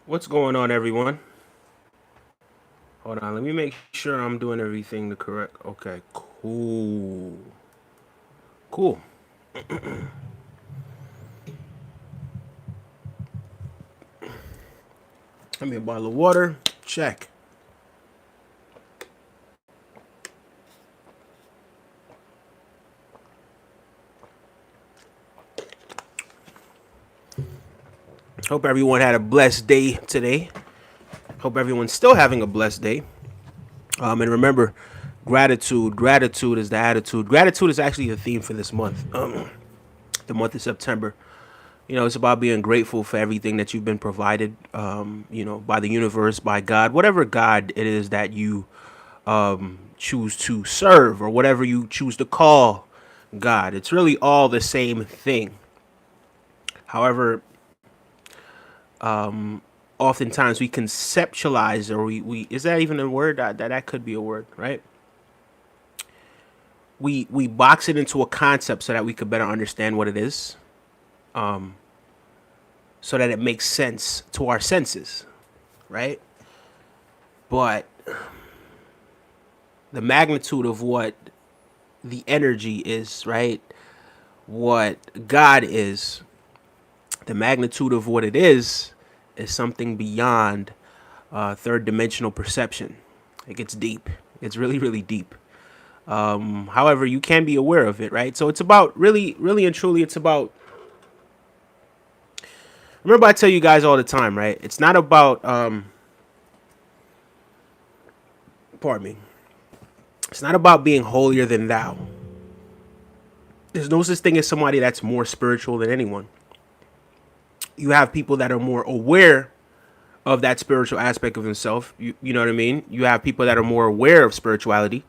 What's going on, everyone? Hold on, let me make sure I'm doing everything the correct. Okay, cool. Cool. Give me a bottle of water. Check. Hope everyone had a blessed day today. Hope everyone's still having a blessed day. And remember, gratitude. Gratitude is the attitude. Gratitude is actually the theme for this month, the month of September. It's about being grateful for everything that you've been provided, by the universe, by God, whatever God it is that you choose to serve or whatever you choose to call God. It's really all the same thing. However, oftentimes we conceptualize or we is that even a word? That could be a word, right? We box it into a concept so that we could better understand what it is, so that it makes sense to our senses, right? But the magnitude of what the energy is, right? What God is, the magnitude of what it is something beyond third dimensional perception. It gets deep. It's really, really deep. However, you can be aware of it, right? So it's about really, really and truly, it's about. Remember, I tell you guys all the time, right? It's not about. Pardon me. It's not about being holier than thou. There's no such thing as somebody that's more spiritual than anyone. You have people that are more aware of that spiritual aspect of himself. You know what I mean? You have people that are more aware of spirituality,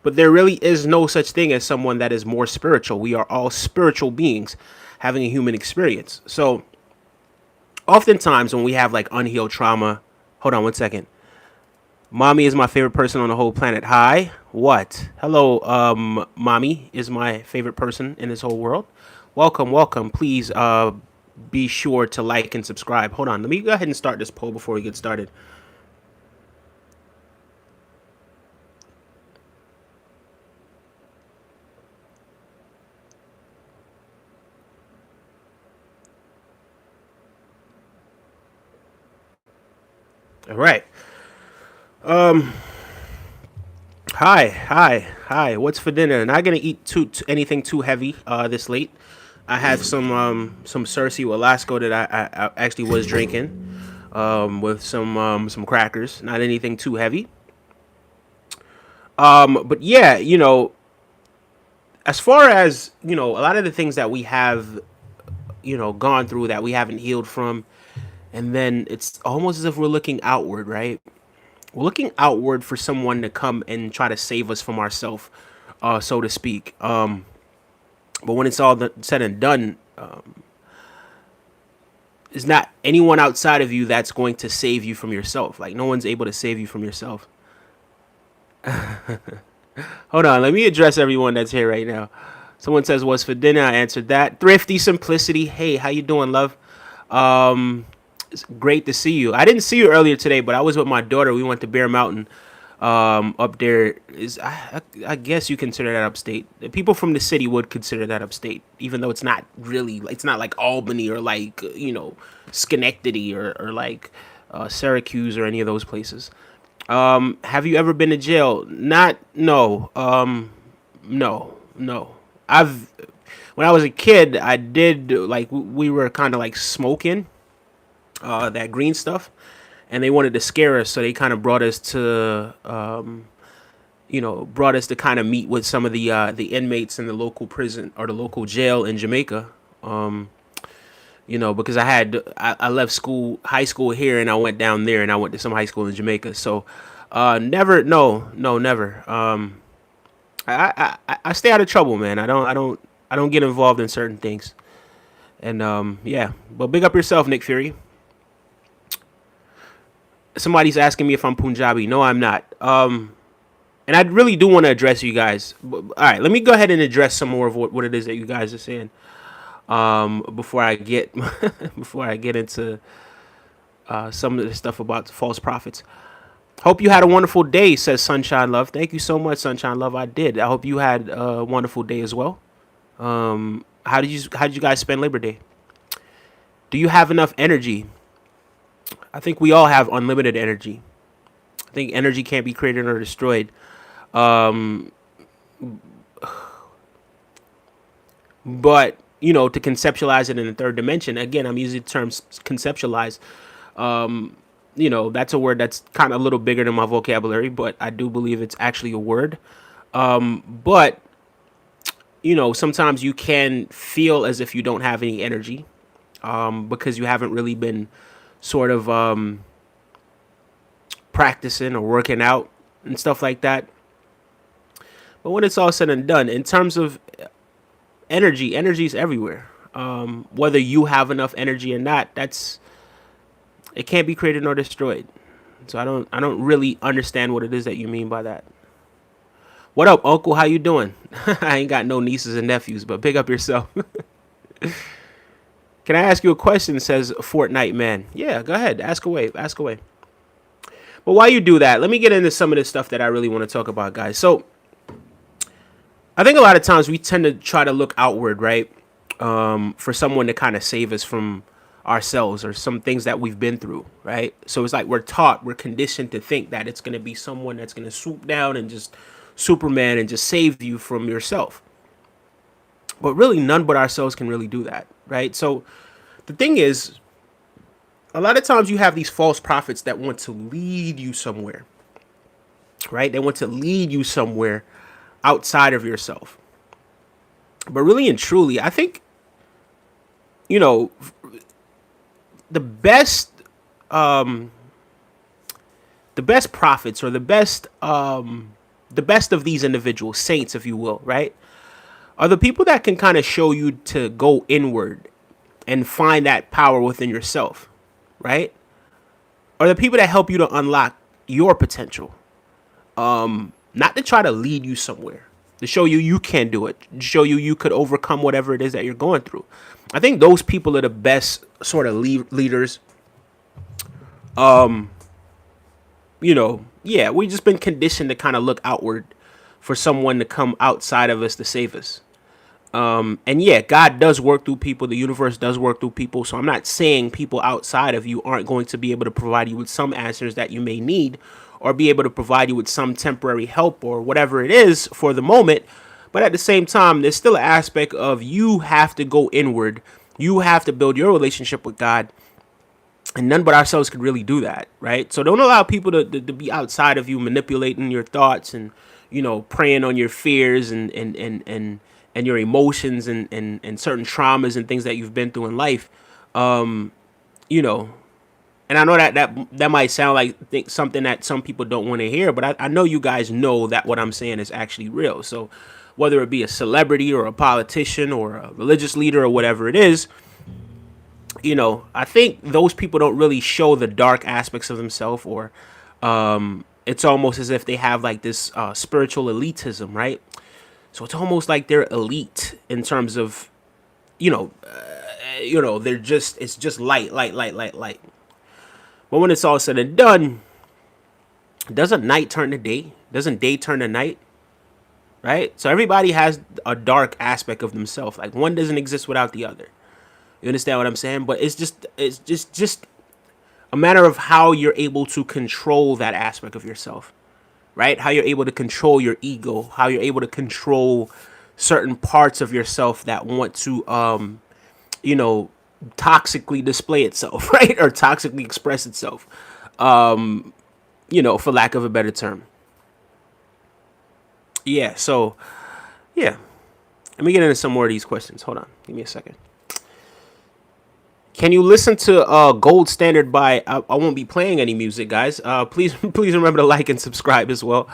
but there really is no such thing as someone that is more spiritual. We are all spiritual beings having a human experience. So oftentimes when we have like unhealed trauma, hold on one second. Mommy is my favorite person on the whole planet. Hi. What? Hello, mommy is my favorite person in this whole world. Welcome, welcome. Please be sure to like and subscribe. Hold on. Let me go ahead and start this poll before we get started. All right. Hi, hi, hi. What's for dinner? Not gonna eat anything too heavy this late. I had some Cersei with Lasco that I actually was drinking with some crackers. Not anything too heavy. But yeah, as far as a lot of the things that we have gone through that we haven't healed from, and then it's almost as if we're looking outward, right? We're looking outward for someone to come and try to save us from ourselves, so to speak. But when it's all said and done, it's not anyone outside of you that's going to save you from yourself. Like no one's able to save you from yourself. Hold on, let me address everyone that's here right now. Someone says, "What's for dinner?" I answered that. Thrifty simplicity. Hey, how you doing, love? It's great to see you. I didn't see you earlier today, but I was with my daughter. We went to Bear Mountain. Up there is, I guess you consider that upstate. The people from the city would consider that upstate, even though it's not really. It's not like Albany or like Schenectady or like Syracuse or any of those places. Have you ever been to jail? Not no. No, no. I've when I was a kid, I did like we were kind of like smoking that green stuff, and they wanted to scare us, so they kind of brought us to brought us to kind of meet with some of the inmates in the local prison or the local jail in Jamaica. Because I left school, high school here, and I went down there, and I went to some high school in Jamaica. So, never, no, no, never. I stay out of trouble, man. I don't get involved in certain things. And yeah, but big up yourself, Nick Fury. Somebody's asking me if I'm Punjabi. No, I'm not. And I really do want to address you guys. All right, let me go ahead and address some more of what it is that you guys are saying. Before I get before I get into some of the stuff about false prophets. Hope you had a wonderful day, says Sunshine Love. Thank you so much, Sunshine Love. I did. I hope you had a wonderful day as well. How did you guys spend Labor Day? Do you have enough energy? I think we all have unlimited energy. I think energy can't be created or destroyed. Um, but to conceptualize it in the third dimension, again, I'm using the term conceptualize. That's a word that's kind of a little bigger than my vocabulary, but I do believe it's actually a word. But sometimes you can feel as if you don't have any energy, because you haven't really been sort of practicing or working out and stuff like that. But when it's all said and done, in terms of energy is everywhere. Whether you have enough energy or not, it can't be created nor destroyed. So I don't really understand what it is that you mean by that. What up, Uncle? How you doing? I ain't got no nieces and nephews, but pick up yourself. Can I ask you a question? Says Fortnite Man. Yeah, go ahead. Ask away. Ask away. But while you do that, let me get into some of the stuff that I really want to talk about, guys. So I think a lot of times we tend to try to look outward, right? For someone to kind of save us from ourselves or some things that we've been through, right? So it's like we're conditioned to think that it's going to be someone that's going to swoop down and just Superman and just save you from yourself. But really, none but ourselves can really do that, right? So the thing is, a lot of times you have these false prophets that want to lead you somewhere, right? They want to lead you somewhere outside of yourself. But really and truly, I think, the best prophets, or the best of these individuals, saints, if you will, right, are the people that can kind of show you to go inward and find that power within yourself, right? Are the people that help you to unlock your potential, not to try to lead you somewhere, to show you can do it, to show you could overcome whatever it is that you're going through. I think those people are the best sort of leaders. Yeah, we've just been conditioned to kind of look outward for someone to come outside of us to save us. And yeah, God does work through people. The universe does work through people. So I'm not saying people outside of you aren't going to be able to provide you with some answers that you may need, or be able to provide you with some temporary help or whatever it is for the moment. But at the same time, there's still an aspect of you have to go inward. You have to build your relationship with God. And none but ourselves could really do that, right? So don't allow people to be outside of you, manipulating your thoughts and, preying on your fears and your emotions and certain traumas and things that you've been through in life. And I know that might sound like something that some people don't want to hear, but I know you guys know that what I'm saying is actually real. So whether it be a celebrity or a politician or a religious leader or whatever it is, I think those people don't really show the dark aspects of themselves, or it's almost as if they have like this spiritual elitism, right? So it's almost like they're elite in terms of, they're it's just light. But when it's all said and done, doesn't night turn to day? Doesn't day turn to night? Right? So everybody has a dark aspect of themselves. Like one doesn't exist without the other. You understand what I'm saying? But it's just a matter of how you're able to control that aspect of yourself, right? How you're able to control your ego, how you're able to control certain parts of yourself that want to, toxically display itself, right? Or toxically express itself, for lack of a better term. Yeah. So, yeah. Let me get into some more of these questions. Hold on. Give me a second. Can you listen to Gold Standard by, I won't be playing any music, guys. Please remember to like and subscribe as well.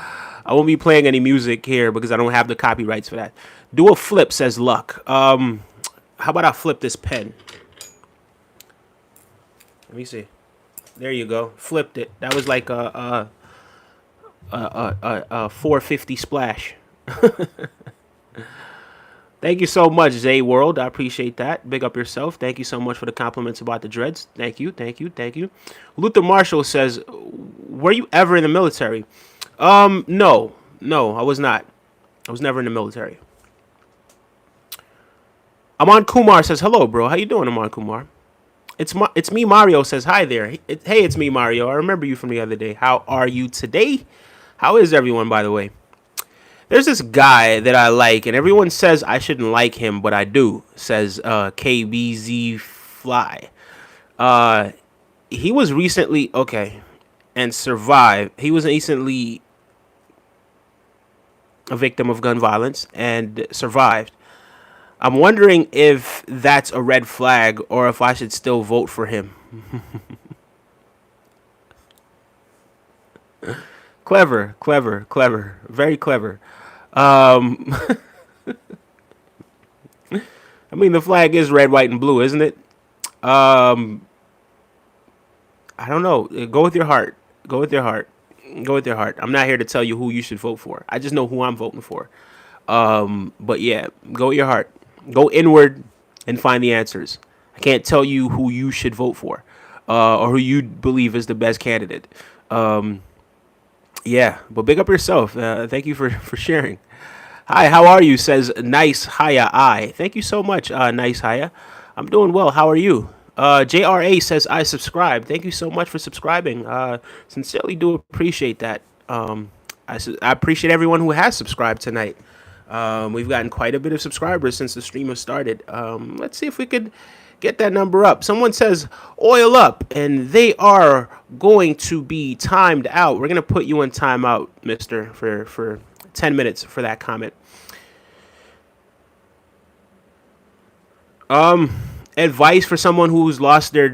I won't be playing any music here because I don't have the copyrights for that. Do a flip, says Luck. How about I flip this pen? Let me see. There you go. Flipped it. That was like a 450 splash. Thank you so much, Zay World. I appreciate that. Big up yourself. Thank you so much for the compliments about the dreads. Thank you, thank you, thank you. Luther Marshall says, "Were you ever in the military?" No, no, I was not. I was never in the military. Aman Kumar says, "Hello, bro. How you doing, Aman Kumar?" It's me, Mario says, "Hi there. Hey, it's me, Mario. I remember you from the other day. How are you today? How is everyone, by the way?" There's this guy that I like, and everyone says I shouldn't like him, but I do. Says KBZ Fly. Uh, he was recently and survived. He was recently a victim of gun violence and survived. I'm wondering if that's a red flag or if I should still vote for him. Clever, clever, clever, very clever. Um, I mean, the flag is red, white, and blue, isn't it? Um, I don't know. Go with your heart. Go with your heart. Go with your heart. I'm not here to tell you who you should vote for. I just know who I'm voting for. But yeah, go with your heart. Go inward and find the answers. I can't tell you who you should vote for, or who you believe is the best candidate. Um, yeah, but big up yourself. Thank you for sharing. Hi, how are you? Says Nice Haya I. Thank you so much, Nice Haya. I'm doing well. How are you? JRA says I subscribe. Thank you so much for subscribing. Sincerely do appreciate that. I appreciate everyone who has subscribed tonight. We've gotten quite a bit of subscribers since the stream has started. Let's see if we could get that number up. Someone says oil up, and they are going to be timed out. We're gonna put you in timeout, Mister, for 10 minutes for that comment. Advice for someone who's lost their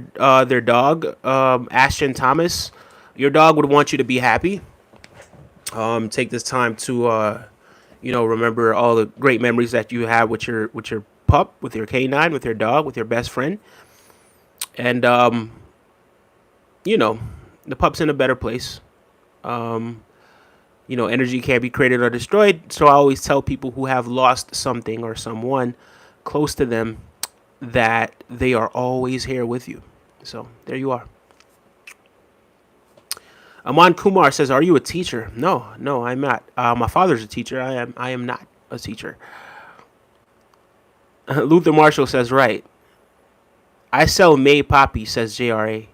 dog, Ashton Thomas. Your dog would want you to be happy. Take this time to remember all the great memories that you have with your pup, with your canine, with your dog, with your best friend. And the pup's in a better place. Energy can't be created or destroyed. So I always tell people who have lost something or someone close to them that they are always here with you. So there you are. Aman Kumar says, "Are you a teacher?" No, I'm not. My father's a teacher. I am not a teacher. Luther Marshall says, "Right. I sell May Poppy," says JRA.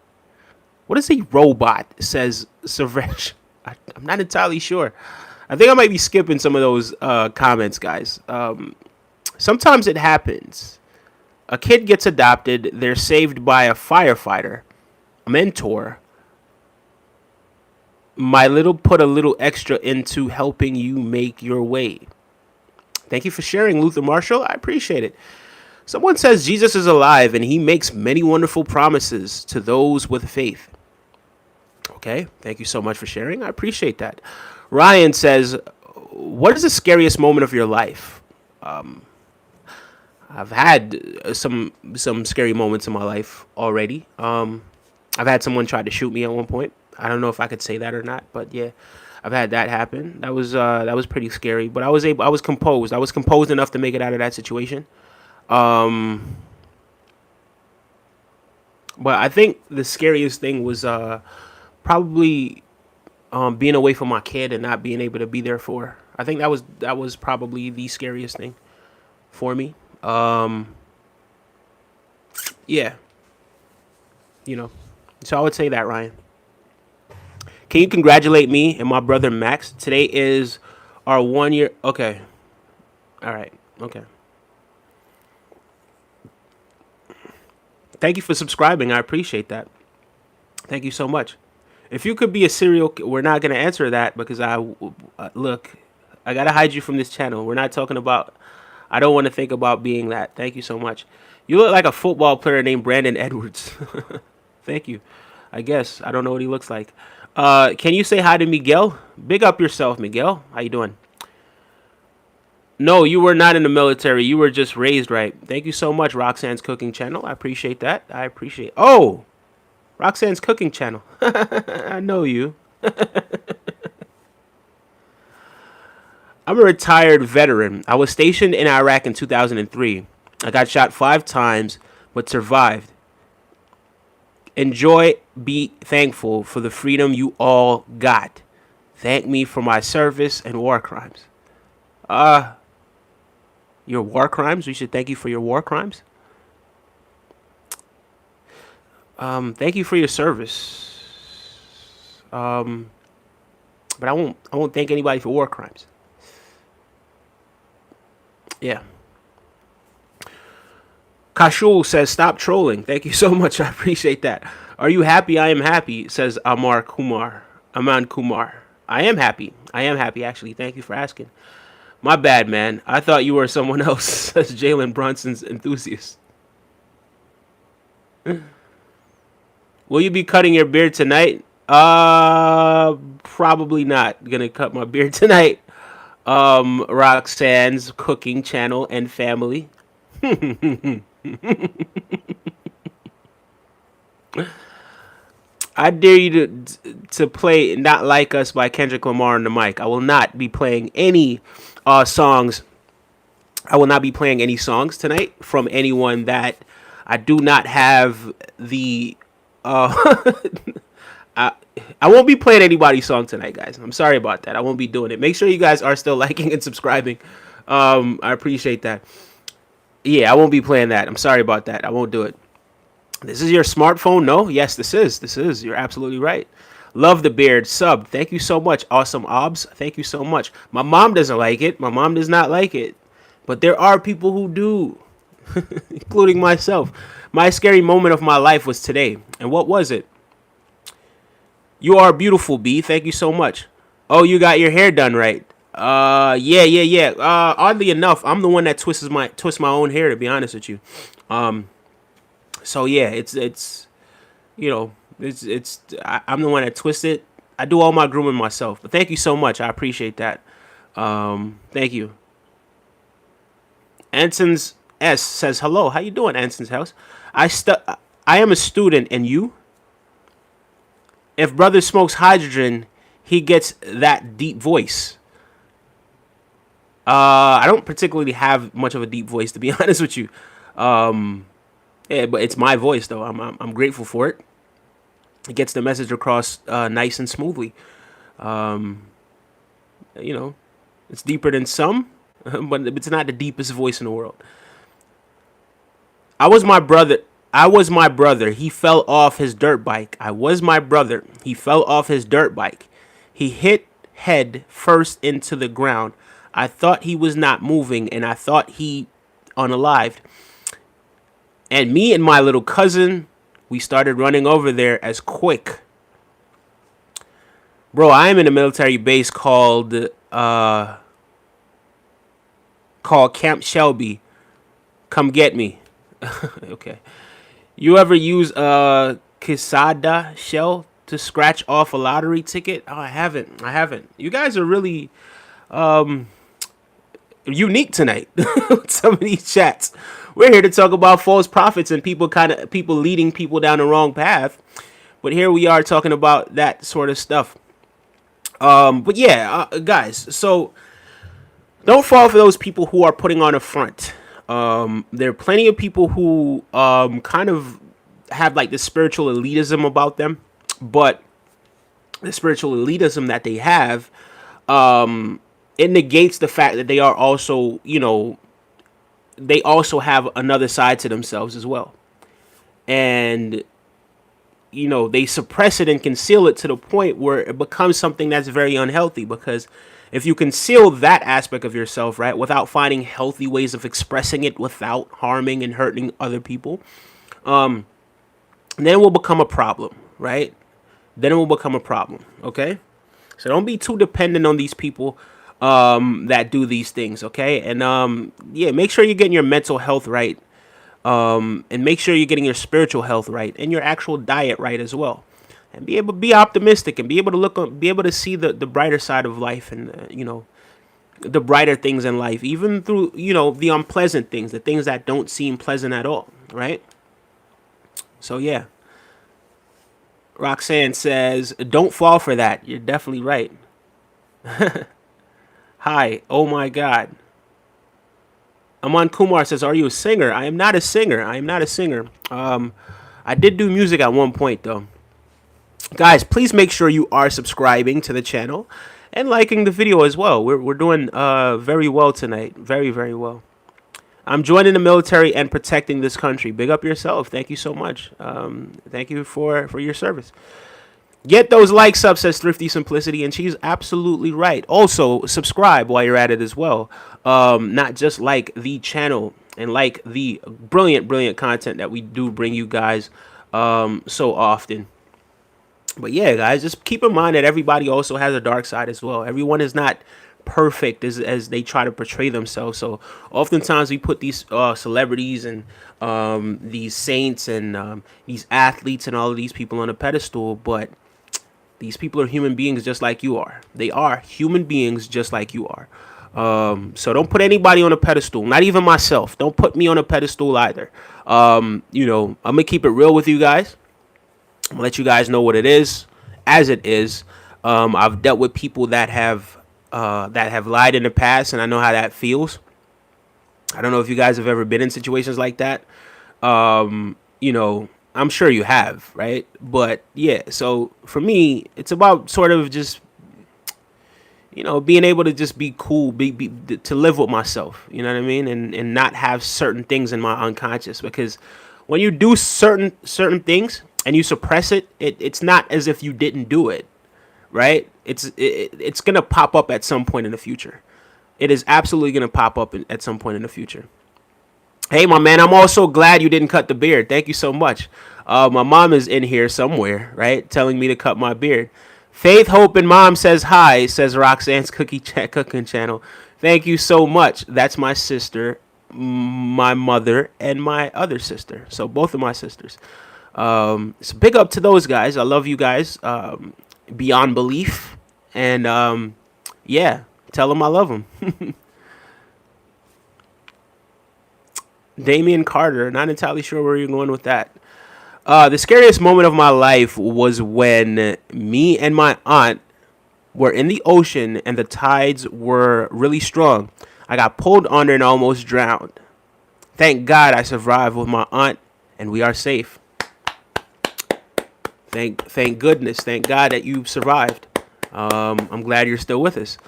What is a robot? Says Suppression. I'm not entirely sure. I think I might be skipping some of those comments, guys. Sometimes it happens. A kid gets adopted. They're saved by a firefighter, a mentor. My little put a little extra into helping you make your way. Thank you for sharing, Luther Marshall. I appreciate it. Someone says Jesus is alive and he makes many wonderful promises to those with faith. Okay, thank you so much for sharing. I appreciate that. Ryan says, "What is the scariest moment of your life?" I've had some scary moments in my life already. I've had someone try to shoot me at one point. I don't know if I could say that or not, but yeah, I've had that happen. That was pretty scary, but I was composed. I was composed enough to make it out of that situation. But I think the scariest thing was probably being away from my kid and not being able to be there for her. I think that was probably the scariest thing for me. Yeah, so I would say that, Ryan. Can you congratulate me and my brother Max? Today is our 1 year. Okay. All right. Okay. Thank you for subscribing. I appreciate that. Thank you so much. If you could be a we're not going to answer that because look, I got to hide you from this channel. We're not talking about, I don't want to think about being that. Thank you so much. You look like a football player named Brandon Edwards. Thank you. I guess. I don't know what he looks like. Can you say hi to Miguel? Big up yourself, Miguel. How you doing? No, you were not in the military. You were just raised right. Thank you so much, Roxanne's Cooking Channel. I appreciate that. Oh, Roxanne's Cooking Channel. I know you. I'm a retired veteran. I was stationed in Iraq in 2003. I got shot 5 times, but survived. Enjoy, be thankful for the freedom you all got. Thank me for my service and war crimes. Your war crimes? We should thank you for your war crimes. Thank you for your service. But I won't thank anybody for war crimes. Yeah. Kashul says, stop trolling. Thank you so much. I appreciate that. Are you happy? I am happy, says Aman Kumar. I am happy. I am happy, actually. Thank you for asking. My bad, man. I thought you were someone else, says Jalen Brunson's enthusiast. Will you be cutting your beard tonight? Probably not gonna cut my beard tonight. Roxanne's cooking channel and family. I dare you to play "Not Like Us" by Kendrick Lamar on the mic. I will not be playing any songs. I will not be playing any songs tonight from anyone that I do not have the. I won't be playing anybody's song tonight, guys. I'm sorry about that. I won't be doing it. Make sure you guys are still liking and subscribing. I appreciate that. Yeah, I won't be playing that. I'm sorry about that. I won't do it. This is your smartphone? No? Yes, this is. This is. You're absolutely right. Love the beard. Sub. Thank you so much. Awesome Obs. Thank you so much. My mom doesn't like it. My mom does not like it. But there are people who do, including myself. My scary moment of my life was today. And what was it? You are beautiful, B. Thank you so much. Oh, you got your hair done right. Yeah. Oddly enough, I'm the one that twists my own hair, to be honest with you. So yeah, it's I'm the one that twists it. I do all my grooming myself. But thank you so much. I appreciate that. Thank you. Anson's S says hello. How you doing, Anson's house? I am a student, and you? If brother smokes hydrogen, he gets that deep voice. I don't particularly have much of a deep voice, to be honest with you. Yeah, but it's my voice, though. I'm grateful for it. It gets the message across nice and smoothly. It's deeper than some, but it's not the deepest voice in the world. I was my brother. He fell off his dirt bike. I was my brother. He fell off his dirt bike. He hit head first into the ground. I thought he was not moving, and I thought he unalived. And me and my little cousin, we started running over there as quick. Bro, I am in a military base called Camp Shelby. Come get me. Okay. You ever use a Quesada shell to scratch off a lottery ticket? Oh, I haven't. You guys are really unique tonight with some of these chats. We're here to talk about false prophets and people leading people down the wrong path. But here we are talking about that sort of stuff. But yeah, guys, so don't fall for those people who are putting on a front. There are plenty of people who kind of have like the spiritual elitism about them, but the spiritual elitism that they have, it negates the fact that they are also, they also have another side to themselves as well. And, they suppress it and conceal it to the point where it becomes something that's very unhealthy, because if you conceal that aspect of yourself, right, without finding healthy ways of expressing it without harming and hurting other people, then it will become a problem, right? Then it will become a problem, okay? So don't be too dependent on these people that do these things, okay? And make sure you're getting your mental health right, and make sure you're getting your spiritual health right and your actual diet right as well. And be able to be optimistic and be able to see the brighter side of life, and the brighter things in life, even through the unpleasant things, the things that don't seem pleasant at all, right? So yeah. Roxanne says, don't fall for that. You're definitely right. Hi. Oh my God. Aman Kumar says, "Are you a singer?" I am not a singer. I am not a singer. I did do music at one point though. Guys, please make sure you are subscribing to the channel and liking the video as well. We're doing very well tonight. Very, very well. I'm joining the military and protecting this country. Big up yourself. Thank you so much. Thank you for your service. Get those likes up, says Thrifty Simplicity, and she's absolutely right. Also, subscribe while you're at it as well. Not just like the channel and like the brilliant, brilliant content that we do bring you guys so often. But yeah, guys, just keep in mind that everybody also has a dark side as well. Everyone is not perfect as they try to portray themselves. So oftentimes we put these celebrities and these saints and these athletes and all of these people on a pedestal, but these people are human beings just like you are. They are human beings just like you are. So don't put anybody on a pedestal, not even myself. Don't put me on a pedestal either. I'm going to keep it real with you guys. I'm gonna let you guys know what it is, as it is. I've dealt with people that have lied in the past, and I know how that feels. I don't know if you guys have ever been in situations like that. I'm sure you have, right? But yeah, so for me, it's about sort of just being able to just be cool, to live with myself. You know what I mean, and not have certain things in my unconscious, because when you do certain things and you suppress it, it's not as if you didn't do it, right? It's gonna pop up at some point in the future. It is absolutely gonna pop up at some point in the future. Hey, my man, I'm also glad you didn't cut the beard. Thank you so much. My mom is in here somewhere, right, telling me to cut my beard. Faith, Hope, and Mom says hi, says Roxanne's Cooking Channel. Thank you so much. That's my sister, my mother, and my other sister. So both of my sisters. So big up to those guys. I love you guys beyond belief. And yeah, tell them I love them. Damian Carter, not entirely sure where you're going with that. The scariest moment of my life was when me and my aunt were in the ocean and the tides were really strong. I got pulled under and almost drowned. Thank God I survived with my aunt and we are safe. Thank goodness. Thank God that you survived. I'm glad you're still with us.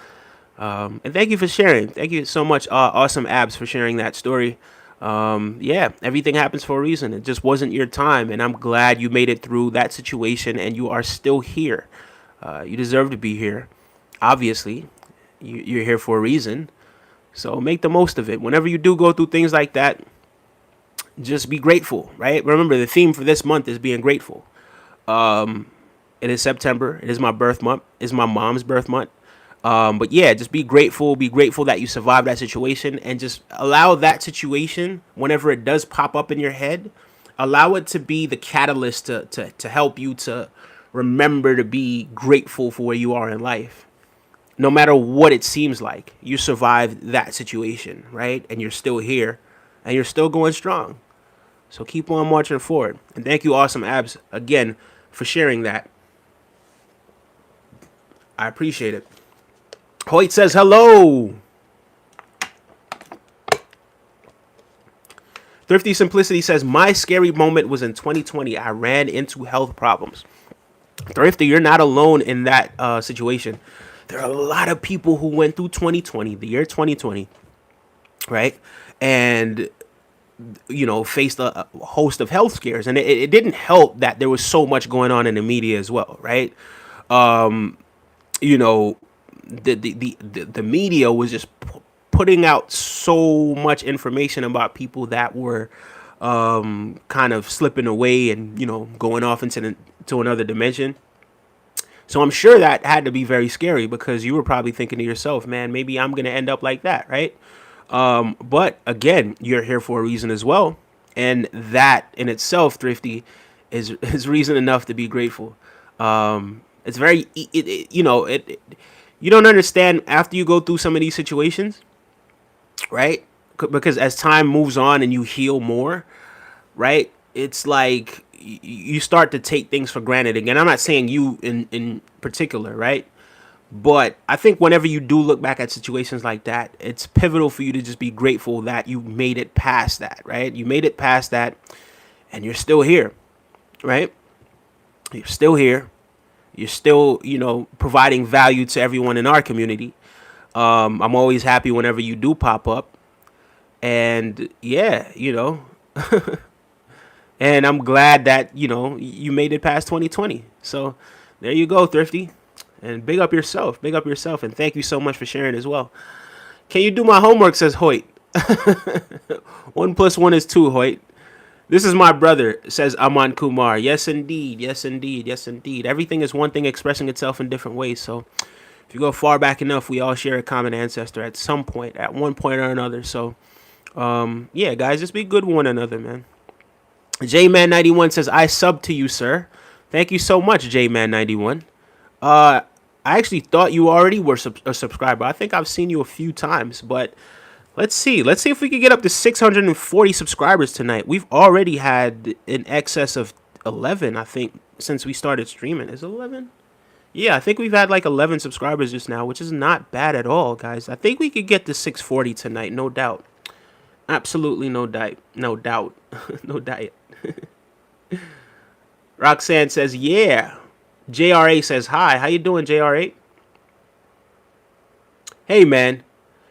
And thank you for sharing. Thank you so much, Awesome Abs, for sharing that story. Yeah, everything happens for a reason. It just wasn't your time, and I'm glad you made it through that situation and you are still here. You deserve to be here. Obviously, you're here for a reason. So make the most of it. Whenever you do go through things like that, just be grateful, right? Remember, the theme for this month is being grateful. It is September. It is my birth month. It's my mom's birth month. But yeah, just be grateful. Be grateful that you survived that situation, and just allow that situation, whenever it does pop up in your head, allow it to be the catalyst to help you to remember to be grateful for where you are in life. No matter what it seems like, you survived that situation, right? And you're still here, and you're still going strong. So keep on marching forward. And thank you, Awesome Abs, again, for sharing that. I appreciate it. Hoyt says hello. Thrifty Simplicity says, my scary moment was in 2020. I ran into health problems. Thrifty, you're not alone in that situation. There are a lot of people who went through 2020, the year 2020, right? And faced a host of health scares, and it didn't help that there was so much going on in the media as well, right? You know, the media was just putting out so much information about people that were kind of slipping away and going off to another dimension. So I'm sure that had to be very scary, because you were probably thinking to yourself, man, maybe I'm gonna end up like that, right? But again, you're here for a reason as well, and that in itself, Thrifty, is reason enough to be grateful. It's very you don't understand after you go through some of these situations, right? Because as time moves on and you heal more, right? It's like you start to take things for granted again. I'm not saying you in particular, right? But I think whenever you do look back at situations like that, it's pivotal for you to just be grateful that you made it past that, right? You made it past that and you're still here, right? You're still here. You're still, providing value to everyone in our community. I'm always happy whenever you do pop up. And yeah, and I'm glad that, you made it past 2020. So there you go, Thrifty. And big up yourself. Big up yourself. And thank you so much for sharing as well. Can you do my homework, says Hoyt. 1+1 is 2, Hoyt. This is my brother, says Aman Kumar. Yes, indeed. Yes, indeed. Yes, indeed. Everything is one thing expressing itself in different ways. So if you go far back enough, we all share a common ancestor at some point, at one point or another. So, yeah, guys, just be good with one another, man. J-Man91 says, I sub to you, sir. Thank you so much, J-Man91. I actually thought you already were a subscriber. I think I've seen you a few times, but let's see. Let's see if we can get up to 640 subscribers tonight. We've already had in excess of 11, I think, since we started streaming. Is it 11? Yeah, I think we've had like 11 subscribers just now, which is not bad at all, guys. I think we could get to 640 tonight, no doubt. Absolutely no doubt. No doubt. No diet. Roxanne says, yeah. JRA says, hi. How you doing, JRA? Hey, man.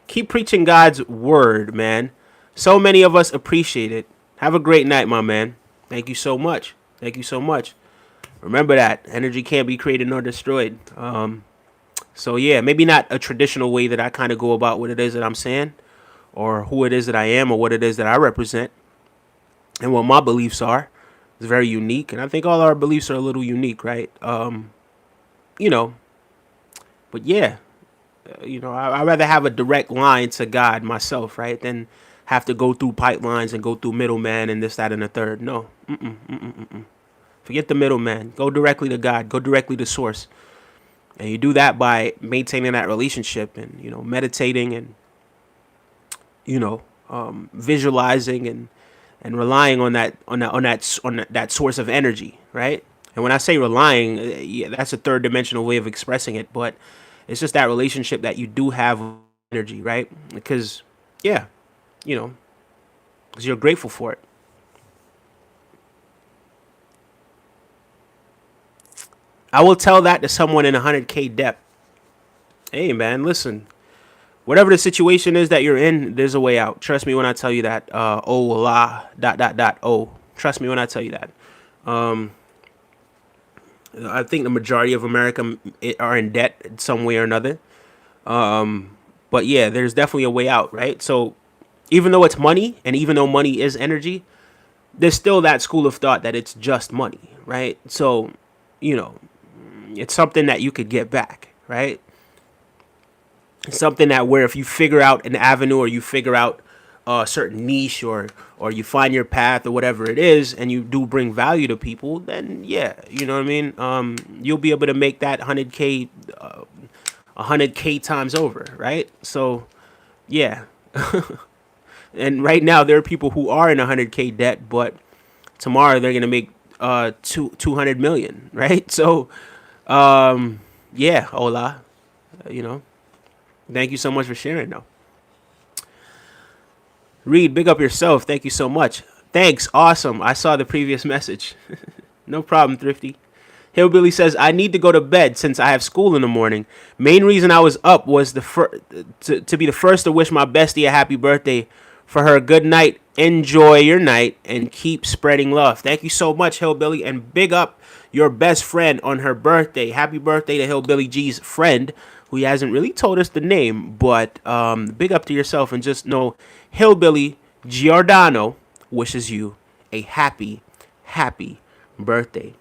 Keep preaching God's word, man. So many of us appreciate it. Have a great night, my man. Thank you so much. Thank you so much. Remember that. Energy can't be created nor destroyed. So, yeah, maybe not a traditional way that I kind of go about what it is that I'm saying, or who it is that I am, or what it is that I represent, and what my beliefs are. It's very unique, and I think all our beliefs are a little unique, right? But yeah, I'd rather have a direct line to God myself, right, than have to go through pipelines and go through middleman and this, that, and the third. No. Forget the middleman. Go directly to God. Go directly to source. And you do that by maintaining that relationship and, meditating and, visualizing and relying on that source of energy, right? And when I say relying, yeah, that's a third dimensional way of expressing it, but it's just that relationship that you do have with energy, right? Because, yeah, because you're grateful for it. I will tell that to someone in 100K debt. Hey, man, listen. Whatever the situation is that you're in, there's a way out. Trust me when I tell you that. Oh, Allah, ... Oh. Trust me when I tell you that. I think the majority of America are in debt in some way or another. But yeah, there's definitely a way out, right? So even though it's money, and even though money is energy, there's still that school of thought that it's just money, right? So, it's something that you could get back, right? It's something that where if you figure out an avenue or you figure out a certain niche or you find your path or whatever it is, and you do bring value to people, then yeah, you know what I mean? You'll be able to make that 100K, 100K times over, right? So yeah. And right now there are people who are in 100K debt, but tomorrow they're going to make 200 million, right? So yeah, hola, thank you so much for sharing, though. Reed, big up yourself. Thank you so much. Thanks. Awesome. I saw the previous message. No problem, Thrifty. Hillbilly says, I need to go to bed since I have school in the morning. Main reason I was up was to be the first to wish my bestie a happy birthday. For her, good night. Enjoy your night and keep spreading love. Thank you so much, Hillbilly. And big up your best friend on her birthday. Happy birthday to Hillbilly G's friend, who hasn't really told us the name, but big up to yourself, and just know Hillbilly Giordano wishes you a happy, happy birthday.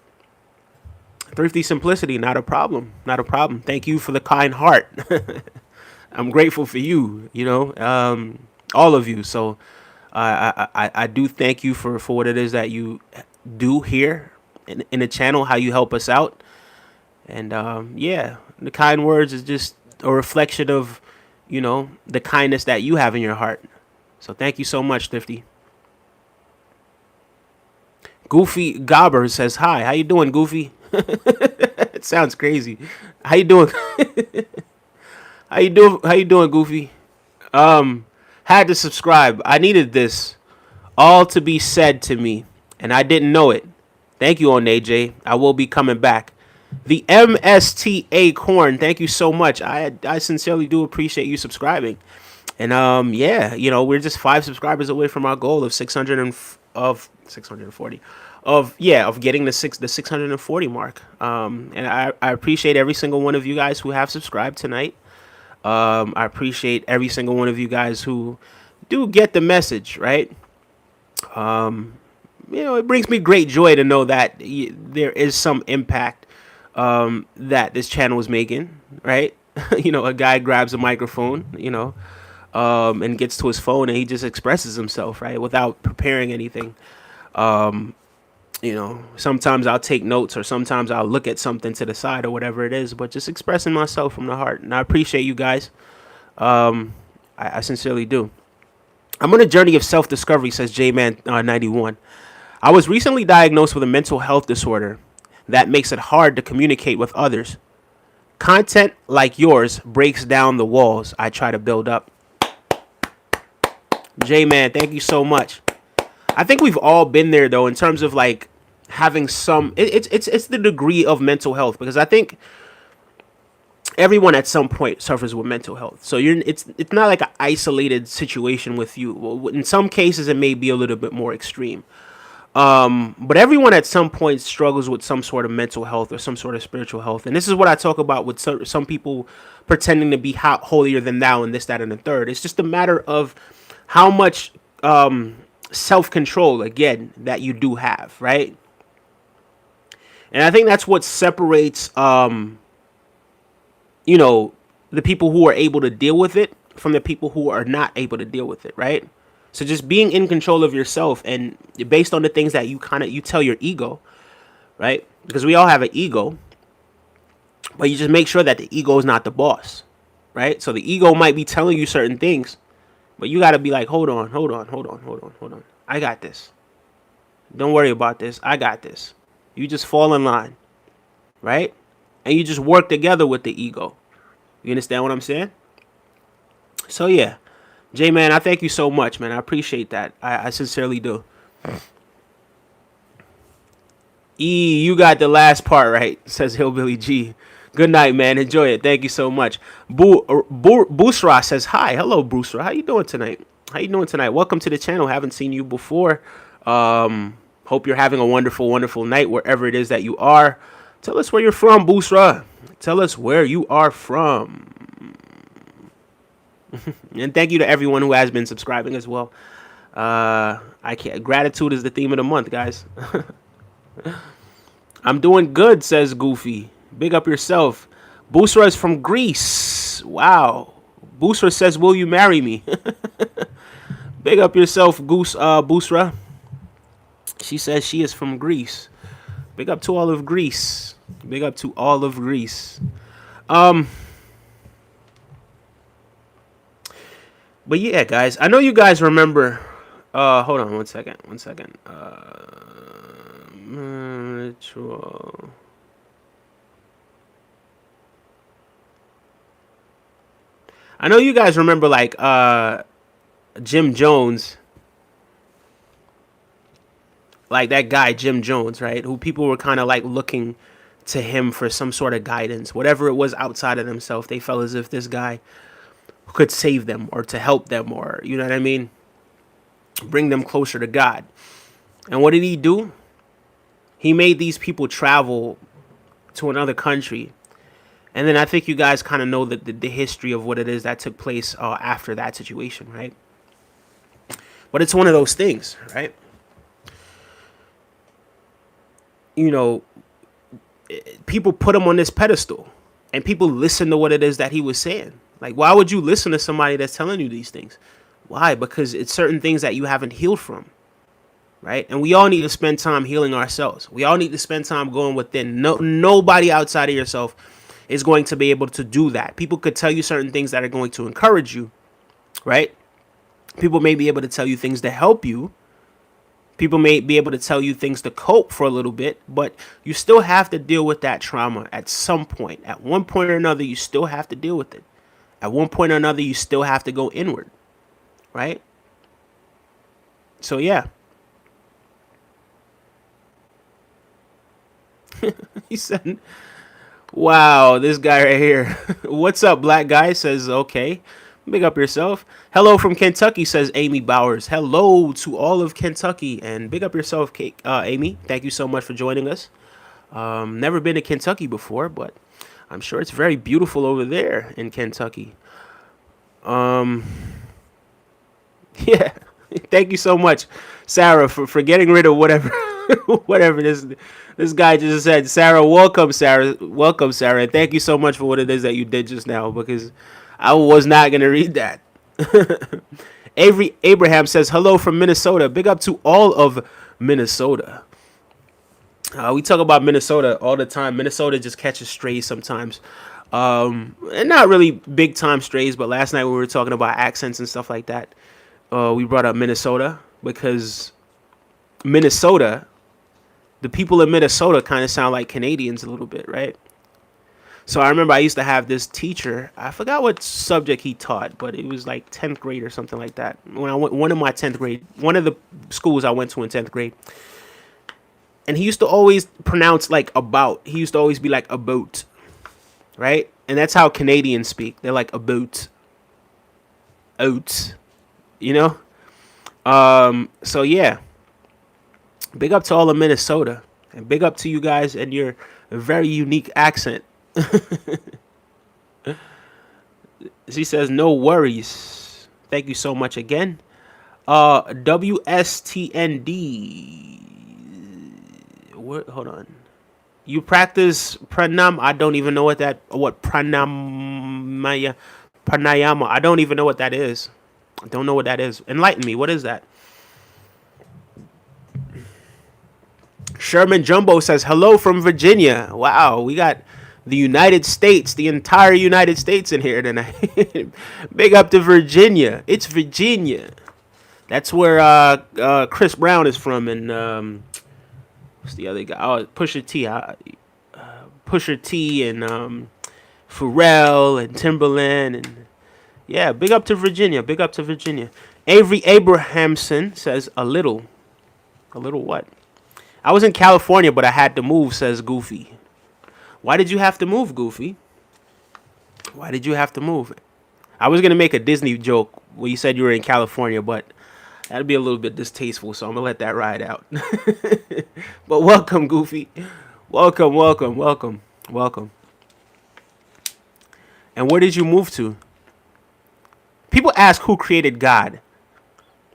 Thrifty simplicity, not a problem. Not a problem. Thank you for the kind heart. I'm grateful for you, all of you. So I do thank you for what it is that you do here in the channel, how you help us out. And yeah, the kind words is just a reflection of, the kindness that you have in your heart. So thank you so much, Thrifty. Goofy Gobber says, hi, how you doing, Goofy? Sounds crazy. How you doing? How you doing? How you doing, Goofy? Had to subscribe. I needed this all to be said to me, and I didn't know it. Thank you, AJ. I will be coming back. The MSTA Corn, thank you so much. I sincerely do appreciate you subscribing. And yeah, we're just 5 subscribers away from our goal of 600 of 640 of getting the 640 mark. And I appreciate every single one of you guys who have subscribed tonight. I appreciate every single one of you guys who do get the message, right? It brings me great joy to know that there is some impact that this channel is making, right? A guy grabs a microphone, and gets to his phone and he just expresses himself, right, without preparing anything. Sometimes I'll take notes or sometimes I'll look at something to the side or whatever it is, but just expressing myself from the heart. And I appreciate you guys. I sincerely do. I'm on a journey of self-discovery, says J-Man91. I was recently diagnosed with a mental health disorder that makes it hard to communicate with others. Content like yours breaks down the walls I try to build up. J-Man, thank you so much. I think we've all been there, though, in terms of like having some. It's the degree of mental health, because I think everyone at some point suffers with mental health. So it's not like an isolated situation with you. Well, in some cases, it may be a little bit more extreme. But everyone at some point struggles with some sort of mental health or some sort of spiritual health. And this is what I talk about with some people pretending to be holier than thou and this, that, and the third. It's just a matter of how much self-control, again, that you do have, right? And I think that's what separates, the people who are able to deal with it from the people who are not able to deal with it, right? So just being in control of yourself and based on the things that you tell your ego, right? Because we all have an ego, but you just make sure that the ego is not the boss, right? So the ego might be telling you certain things, but you got to be like, hold on. I got this. Don't worry about this. I got this. You just fall in line, right? And you just work together with the ego. You understand what I'm saying? So yeah, J-Man, I thank you so much, man. I appreciate that. I sincerely do. You got the last part right, says Hillbilly G. Good night, man. Enjoy it. Thank you so much. Busra says hi. Hello, Busra. How you doing tonight? Welcome to the channel. Haven't seen you before. Hope you're having a wonderful, wonderful night wherever it is that you are. Tell us where you're from, Busra. Tell us where you are from. And thank you to everyone who has been subscribing as well. Gratitude is the theme of the month, guys. I'm doing good, says Goofy. Big up yourself. Busra is from Greece. Wow. Busra says, will you marry me? Big up yourself, Busra. She says she is from Greece. Big up to all of Greece. But yeah, guys, I know you guys remember. Hold on one second. Ritual. I know you guys remember, like, Jim Jones. Like that guy, Jim Jones, right? Who people were kind of like looking to him for some sort of guidance. Whatever it was outside of themselves, they felt as if this guy could save them or to help them or, you know what I mean? Bring them closer to God. And what did he do? He made these people travel to another country. And then I think you guys kind of know the history of what it is that took place after that situation, right? But it's one of those things, right? People put him on this pedestal and people listen to what it is that he was saying. Like, why would you listen to somebody that's telling you these things? Why? Because it's certain things that you haven't healed from, right? And we all need to spend time healing ourselves. We all need to spend time going within. Nobody outside of yourself is going to be able to do that. People could tell you certain things that are going to encourage you, right? People may be able to tell you things to help you, People may be able to tell you things to cope for a little bit, but you still have to deal with that trauma at some point. At one point or another, you still have to deal with it. At one point or another, you still have to go inward, right? So yeah. He said, wow, this guy right here. What's up, black guy? Says, okay. Big up yourself. Hello from Kentucky, says Amy Bowers. Hello to all of Kentucky. And big up yourself, Amy. Thank you so much for joining us. Never been to Kentucky before, but I'm sure it's very beautiful over there in Kentucky. Yeah. Thank you so much, Sarah, for getting rid of whatever whatever this guy just said. Sarah, welcome, Sarah. Welcome, Sarah. And thank you so much for what it is that you did just now, because I was not going to read that. Avery Abraham says, hello from Minnesota. Big up to all of Minnesota. We talk about Minnesota all the time. Minnesota just catches strays sometimes. And not really big time strays, but last night we were talking about accents and stuff like that. We brought up Minnesota because Minnesota, the people in Minnesota kind of sound like Canadians a little bit, right? So I remember I used to have this teacher. I forgot what subject he taught, but it was like 10th grade or something like that. When I went, one of the schools I went to in 10th grade. And he used to always pronounce like about. He used to always be like about, right? And that's how Canadians speak. They're like about, oats, you know? So yeah, big up to all of Minnesota, and big up to you guys and your very unique accent. She says, no worries. Thank you so much again. WSTND. What? Hold on. You practice pranam? I don't even know what pranayama. I don't even know what that is. I don't know what that is. Enlighten me. What is that? Sherman Jumbo says, hello from Virginia. Wow, we got the United States, the entire United States in here tonight. Big up to Virginia. It's Virginia. That's where Chris Brown is from. And what's the other guy? Oh, Pusha T. Pusha T and Pharrell and Timberland. And yeah, big up to Virginia. Big up to Virginia. Avery Abrahamson says, a little. A little what? I was in California, but I had to move, says Goofy. Why did you have to move, Goofy? Why did you have to move? I was going to make a Disney joke when you said you were in California, but that'd be a little bit distasteful, so I'm going to let that ride out. But welcome, Goofy. Welcome, welcome, welcome, welcome. And where did you move to? People ask who created God.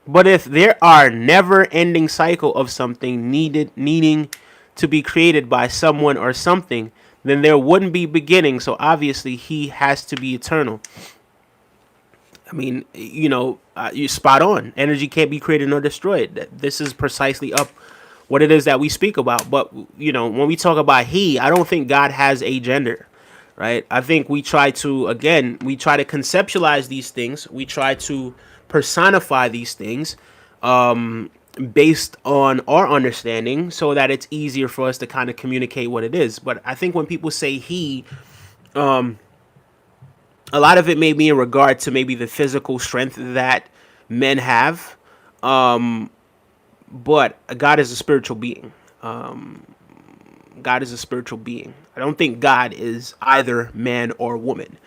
But if there are never-ending cycle of something needing to be created by someone or something, then there wouldn't be beginning. So obviously, he has to be eternal. I mean, you're spot on. Energy can't be created nor destroyed. This is precisely up what it is that we speak about. But when we talk about he, I don't think God has a gender, right? I think we try to conceptualize these things. We try to personify these things based on our understanding so that it's easier for us to kind of communicate what it is. But I think when people say he, a lot of it may be in regard to maybe the physical strength that men have. But God is a spiritual being. God is a spiritual being. I don't think God is either man or woman.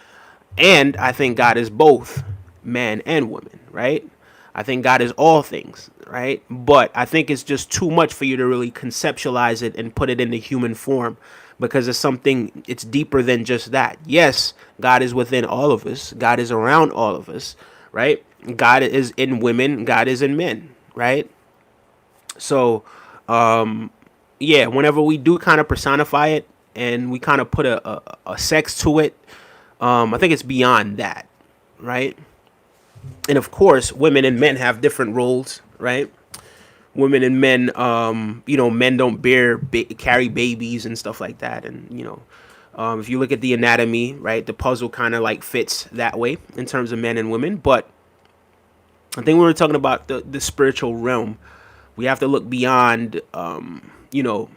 And I think God is both man and woman, right? I think God is all things, right? But I think it's just too much for you to really conceptualize it and put it into human form, because it's deeper than just that. Yes, God is within all of us. God is around all of us, right? God is in women. God is in men, right? So, whenever we do kind of personify it and we kind of put a sex to it, I think it's beyond that, right? And of course, women and men have different roles, right? Women and men, men don't carry babies and stuff like that. And, if you look at the anatomy, right, the puzzle kind of like fits that way in terms of men and women. But I think we were talking about the spiritual realm We have to look beyond, you know,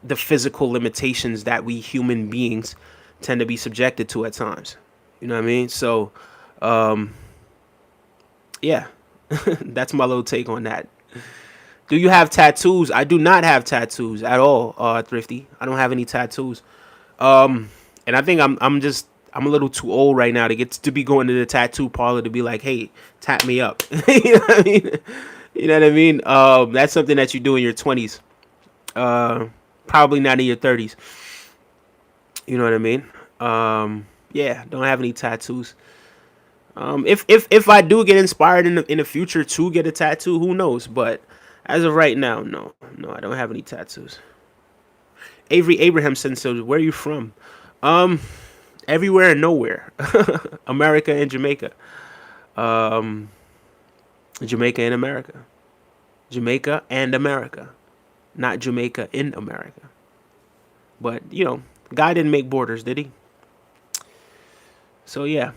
the physical limitations that we human beings tend to be subjected to at times. You know what I mean? So, yeah, that's my little take on that. Do you have tattoos? I do not have tattoos at all, Thrifty. I don't have any tattoos. And I think I'm a little too old right now to get to be going to the tattoo parlor to be like, hey, tap me up. You know what I mean? You know what I mean? That's something that you do in your 20s. Probably not in your 30s. You know what I mean? Yeah, don't have any tattoos. If I do get inspired in the future to get a tattoo, who knows? But as of right now, no, I don't have any tattoos. Avery Abrahamson says, "Where are you from?" Um, Everywhere and nowhere, America and Jamaica, Jamaica and America, Jamaica and America, not Jamaica in America. But you know, God didn't make borders, did he? So yeah,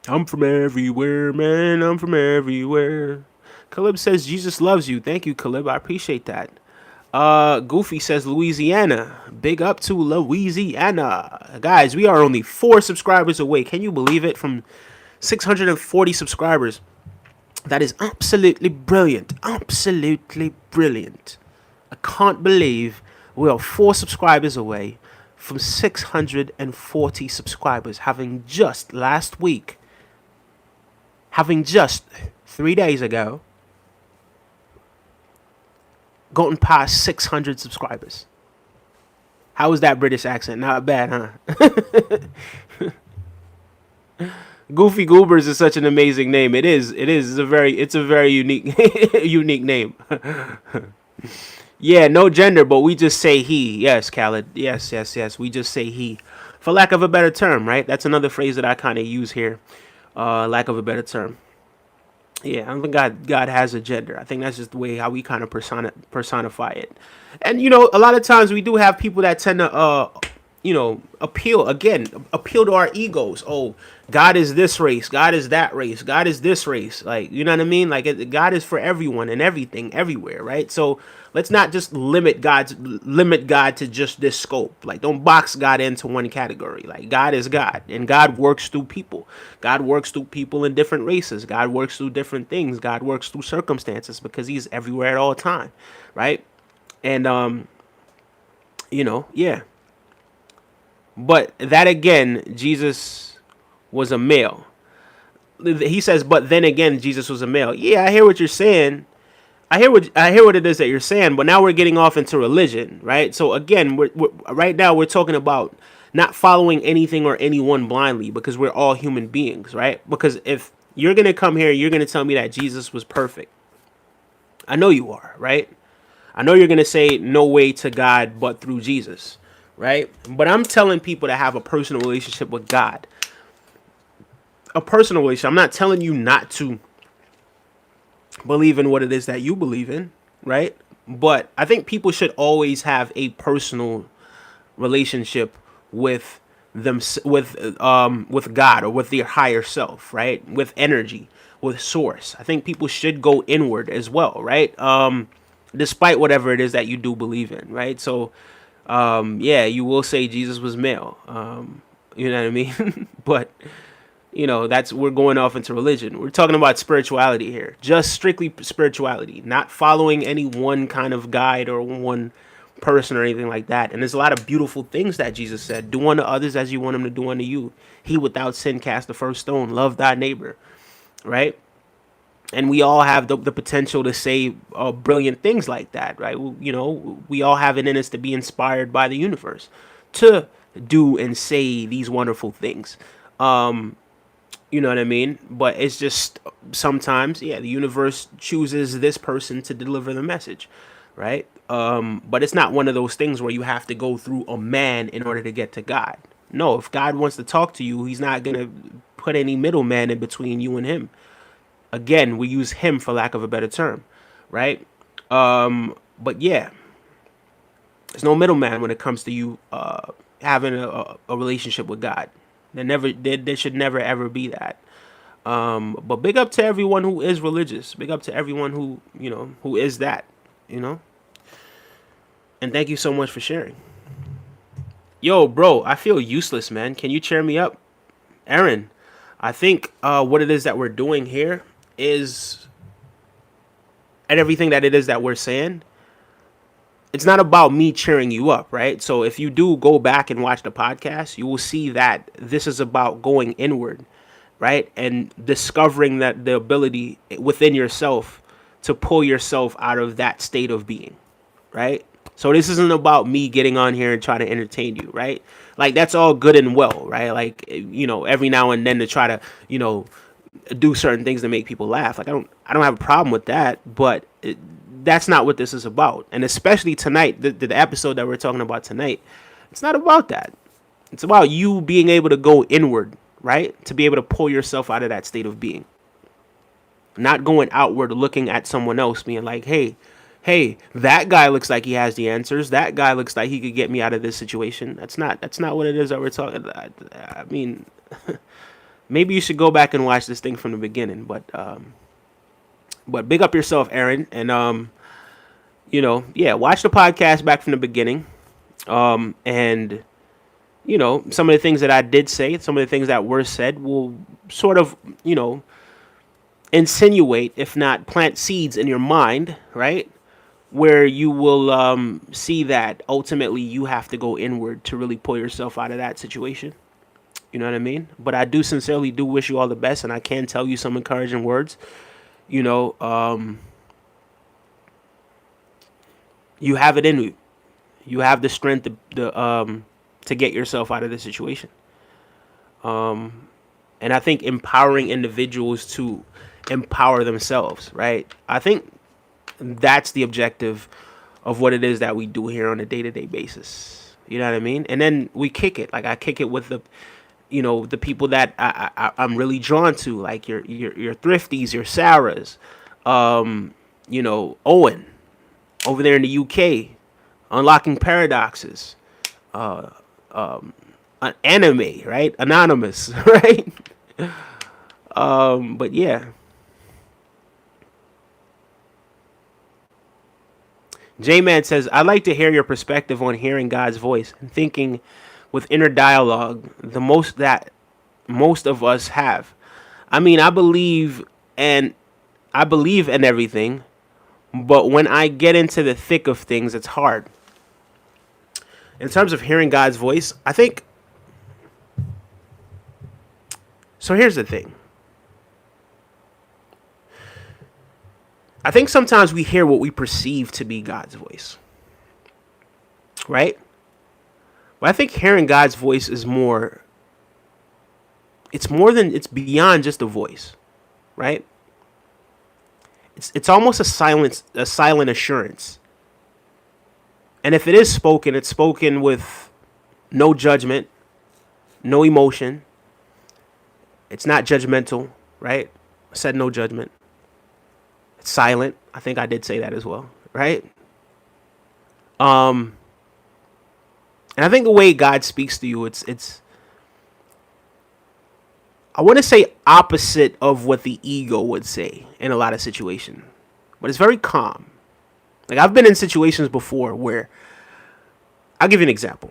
I'm from everywhere, man. I'm from everywhere. Caleb says Jesus loves you. Thank you, Caleb. I appreciate that. Goofy says Louisiana. Big up to Louisiana. Guys, we are only 4 subscribers away. Can you believe it? From 640 subscribers. That is absolutely brilliant. Absolutely brilliant. I can't believe we are 4 subscribers away from 640 subscribers. Having just 3 days ago, gotten past 600 subscribers. How was that British accent? Not bad, huh? Goofy Goobers is such an amazing name. It is. It's a very unique unique name. Yeah, no gender, but we just say he. Yes, Khaled. Yes. We just say he. For lack of a better term, right? That's another phrase that I kind of use here. Lack of a better term. Yeah, I don't think God has a gender. I think that's just the way how we kind of personify it. And you know, a lot of times we do have people that tend to you know, appeal to our egos. Oh, God is this race, God is that race, God is this race. Like, you know what I mean? Like, God is for everyone and everything, everywhere, right? So let's not just limit God to just this scope. Like, don't box God into one category. Like, God is God, and God works through people. God works through people in different races. God works through different things. God works through circumstances because He's everywhere at all time, right? And you know, yeah. But that again, Jesus was a male. He says, but then again, Jesus was a male. Yeah, I hear what you're saying. I hear what it is that you're saying. But now we're getting off into religion, right? So again, we're right now we're talking about not following anything or anyone blindly because we're all human beings, right? Because if you're gonna come here, you're gonna tell me that Jesus was perfect. I know you are, right? I know you're going to say no way to God but through Jesus, right? But I'm telling people to have a personal relationship with God. A personal relationship. I'm not telling you not to believe in what it is that you believe in, right? But I think people should always have a personal relationship with them, with God or with their higher self, right? With energy, with source. I think people should go inward as well, right? Despite whatever it is that you do believe in, right? So, yeah, you will say Jesus was male. You know what I mean? But you know, we're going off into religion. We're talking about spirituality here, just strictly spirituality, not following any one kind of guide or one person or anything like that. And there's a lot of beautiful things that Jesus said. Do unto others as you want them to do unto you. He without sin cast the first stone. Love thy neighbor, right? And we all have the potential to say brilliant things like that, right? You know, we all have it in us to be inspired by the universe to do and say these wonderful things. You know what I mean? But it's just sometimes, yeah, the universe chooses this person to deliver the message, right? But it's not one of those things where you have to go through a man in order to get to God. No, if God wants to talk to you, He's not going to put any middleman in between you and Him. Again, we use Him for lack of a better term, right? But yeah, there's no middleman when it comes to you having a relationship with God. There should never ever be that. But big up to everyone who is religious. Big up to everyone who, who is that, you know. And thank you so much for sharing. Yo, bro, I feel useless, man. Can you cheer me up? Aaron, I think what it is that we're doing here is, and everything that it is that we're saying, it's not about me cheering you up, right? So if you do go back and watch the podcast, you will see that this is about going inward, right? And discovering that the ability within yourself to pull yourself out of that state of being, right? So this isn't about me getting on here and trying to entertain you, right? Like, that's all good and well, right? Like, every now and then to try to, do certain things to make people laugh. Like, I don't have a problem with that, but that's not what this is about. And especially tonight, the episode that we're talking about tonight, it's not about that. It's about you being able to go inward, right? To be able to pull yourself out of that state of being. Not going outward, looking at someone else, being like, hey, that guy looks like he has the answers. That guy looks like he could get me out of this situation. That's not what it is that we're talking about. I mean, maybe you should go back and watch this thing from the beginning, but big up yourself, Aaron, and watch the podcast back from the beginning, and some of the things that I did say, some of the things that were said will sort of insinuate, if not plant seeds in your mind, right? Where you will see that ultimately you have to go inward to really pull yourself out of that situation. You know what I mean? But I do sincerely wish you all the best, and I can tell you some encouraging words. You have it in you. You have the strength to get yourself out of the situation. And I think empowering individuals to empower themselves, right? I think that's the objective of what it is that we do here on a day-to-day basis. You know what I mean? And then we kick it. Like, I kick it with the people that I'm really drawn to, like your Thrifties, your Sarahs, Owen over there in the UK, Unlocking Paradoxes, Anime, right? Anonymous, right? But yeah. J-Man says, I'd like to hear your perspective on hearing God's voice and thinking with inner dialogue, the most that most of us have. I mean, I believe in everything, but when I get into the thick of things, it's hard. In terms of hearing God's voice, I think, so here's the thing. I think sometimes we hear what we perceive to be God's voice, right? But I think hearing God's voice is more, it's beyond just a voice, right? It's almost a silent assurance. And if it is spoken, it's spoken with no judgment, no emotion. It's not judgmental, right? I said no judgment. It's silent. I think I did say that as well, right? And I think the way God speaks to you, it's I want to say opposite of what the ego would say in a lot of situations, but it's very calm. Like, I've been in situations before where, I'll give you an example.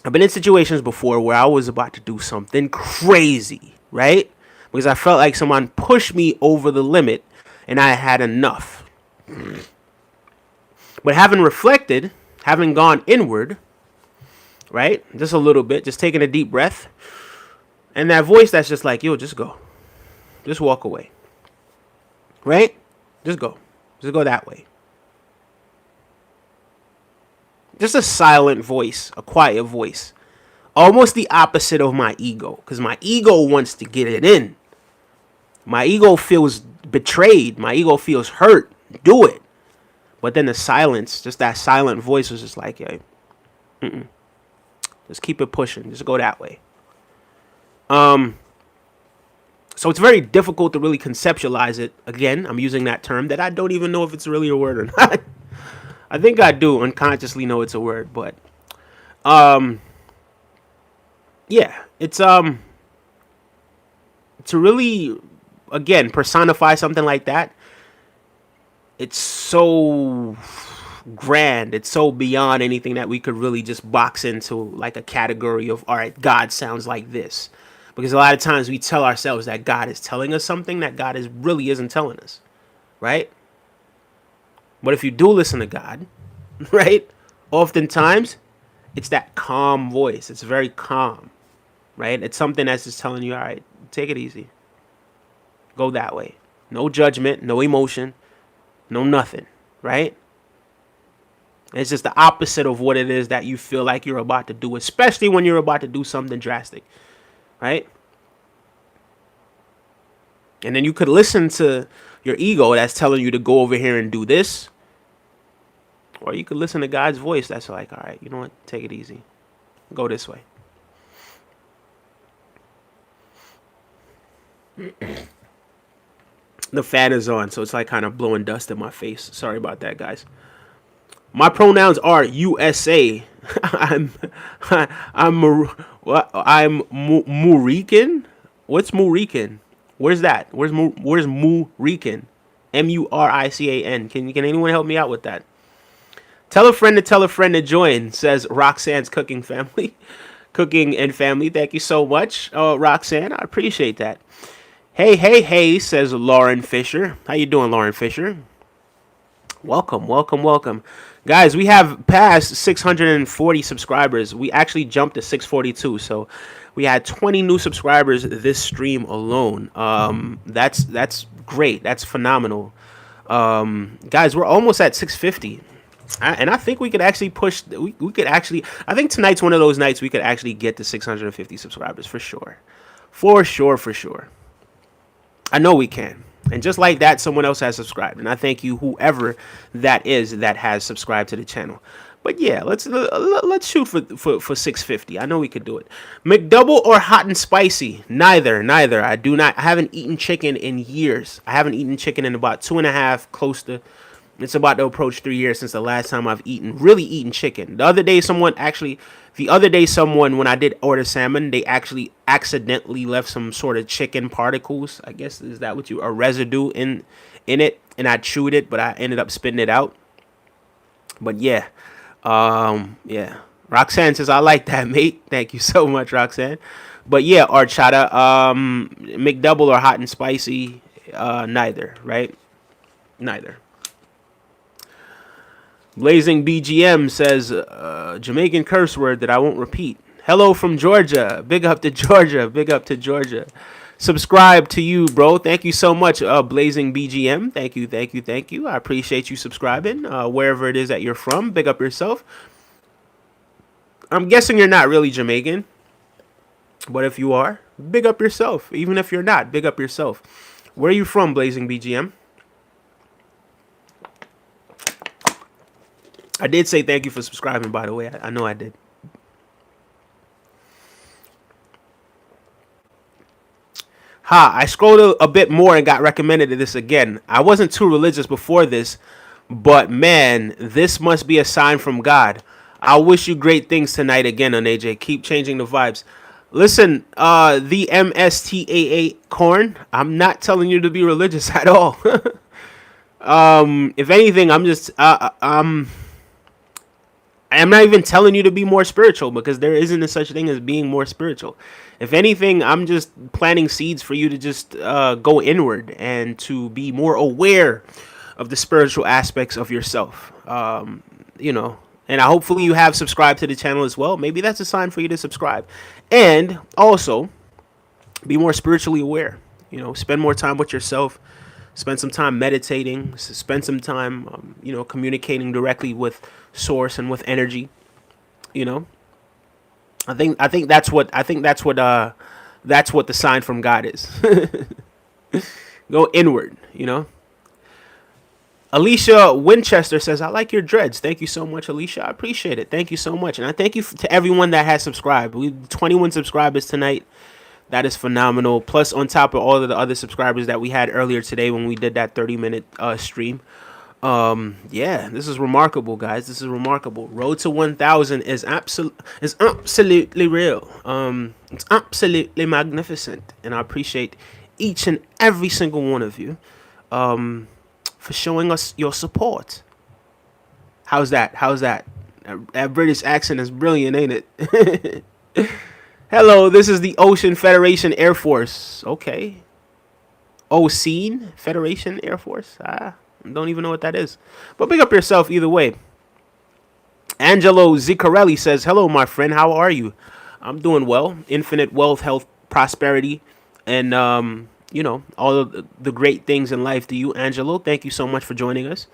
I've been in situations before where I was about to do something crazy, right? Because I felt like someone pushed me over the limit and I had enough. But having reflected, having gone inward, right? Just a little bit, just taking a deep breath. And that voice that's just like, yo, just go. Just walk away. Right? Just go. Just go that way. Just a silent voice, a quiet voice. Almost the opposite of my ego. Because my ego wants to get it in. My ego feels betrayed. My ego feels hurt. Do it. But then the silence, just that silent voice was just like, yeah, just keep it pushing. Just go that way. So it's very difficult to really conceptualize it. Again, I'm using that term that I don't even know if it's really a word or not. I think I do unconsciously know it's a word, but yeah, it's to really, again, personify something like that, it's so grand. It's so beyond anything that we could really just box into like a category of, all right, God sounds like this. Because a lot of times we tell ourselves that God is telling us something that God is really isn't telling us, right? But if you do listen to God, right, oftentimes it's that calm voice. It's very calm, right? It's something that's just telling you, all right, take it easy. Go that way. No judgment, no emotion, no nothing, right? It's just the opposite of what it is that you feel like you're about to do, especially when you're about to do something drastic, right? And then you could listen to your ego that's telling you to go over here and do this. Or you could listen to God's voice that's like, all right, you know what? Take it easy. Go this way. The fan is on, so it's like kind of blowing dust in my face. Sorry about that, guys. My pronouns are USA. I'm Murican. What's Murican? Where's that? Where's Murican? Murican. Can anyone help me out with that? Tell a friend to join, says Roxanne's Cooking Family. Cooking and Family. Thank you so much, Roxanne. I appreciate that. Hey, says Lauren Fisher. How you doing, Lauren Fisher? Welcome. Guys, we have passed 640 subscribers. We actually jumped to 642, so we had 20 new subscribers this stream alone. That's great. That's phenomenal. Guys, we're almost at 650. And I think we could actually push. We could actually. I think tonight's one of those nights we could actually get to 650 subscribers for sure. For sure. I know we can. And just like that, someone else has subscribed. And I thank you, whoever that is that has subscribed to the channel. But yeah, let's shoot for 650. I know we could do it. McDouble or hot and spicy? Neither. I haven't eaten chicken in years. I haven't eaten chicken in about 2.5, it's about to approach 3 years since the last time I've really eaten chicken. The other day, someone, when I did order salmon, they actually accidentally left some sort of chicken particles. I guess, is that what a residue in it? And I chewed it, but I ended up spitting it out. But yeah. Roxanne says, I like that, mate. Thank you so much, Roxanne. But yeah, horchata, McDouble or hot and spicy, neither, right? Neither. Blazing BGM says, Jamaican curse word that I won't repeat. Hello from Georgia. Big up to Georgia. Subscribe to you, bro. Thank you so much, Blazing BGM. Thank you. I appreciate you subscribing, wherever it is that you're from. Big up yourself. I'm guessing you're not really Jamaican. But if you are, big up yourself. Even if you're not, big up yourself. Where are you from, Blazing BGM? I did say thank you for subscribing, by the way. I know I did. I scrolled a bit more and got recommended to this again. I wasn't too religious before this, but man, this must be a sign from God. I wish you great things tonight again on AJ. Keep changing the vibes. Listen, the MSTAA corn, I'm not telling you to be religious at all. If anything, I'm not even telling you to be more spiritual, because there isn't a such thing as being more spiritual. If anything, I'm just planting seeds for you to just go inward and to be more aware of the spiritual aspects of yourself. And hopefully you have subscribed to the channel as well. Maybe that's a sign for you to subscribe. And also be more spiritually aware. Spend more time with yourself. Spend some time meditating. Spend some time, communicating directly with source and with energy. I think that's what the sign from God is. Go inward. Alicia Winchester says, I like your dreads. Thank you so much, Alicia. I appreciate it. Thank you so much. And I thank you to everyone that has subscribed. We 21 subscribers tonight. That is phenomenal. Plus, on top of all of the other subscribers that we had earlier today when we did that 30-minute stream. Yeah, this is remarkable, guys. This is remarkable. Road to 1,000 is absolutely real. It's absolutely magnificent, and I appreciate each and every single one of you, for showing us your support. How's that? How's that? That British accent is brilliant, ain't it? Hello, this is the Ocean Federation Air Force. Okay. Ocean Federation Air Force. Don't even know what that is. But big up yourself either way. Angelo Ziccarelli says, hello, my friend. How are you? I'm doing well. Infinite wealth, health, prosperity, and, all of the great things in life to you, Angelo. Thank you so much for joining us.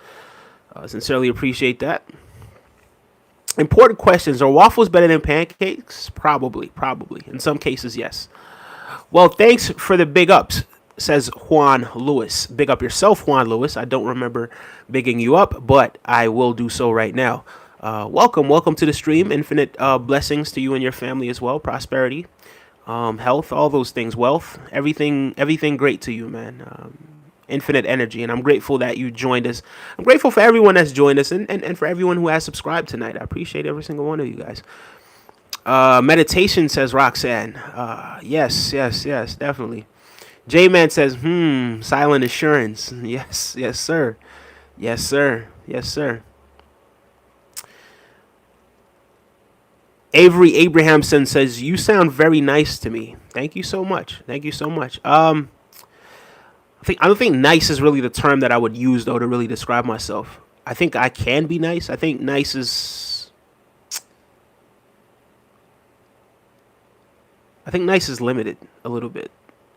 Sincerely appreciate that. Important questions. Are waffles better than pancakes? Probably. In some cases, yes. Well, thanks for the big ups, says Juan Lewis. Big up yourself, Juan Lewis. I don't remember bigging you up, but I will do so right now. Welcome to the stream. Infinite blessings to you and your family as well. Prosperity, health, all those things, wealth, everything great to you, man. Infinite energy, and I'm grateful that you joined us. I'm grateful for everyone that's joined us, and for everyone who has subscribed tonight. I appreciate every single one of you guys. Meditation, says Roxanne. Yes, definitely. J-Man says, silent assurance. Yes, sir. Yes, sir. Avery Abrahamson says, you sound very nice to me. Thank you so much. I don't think nice is really the term that I would use, though, to really describe myself. I think I can be nice. I think nice is limited a little bit,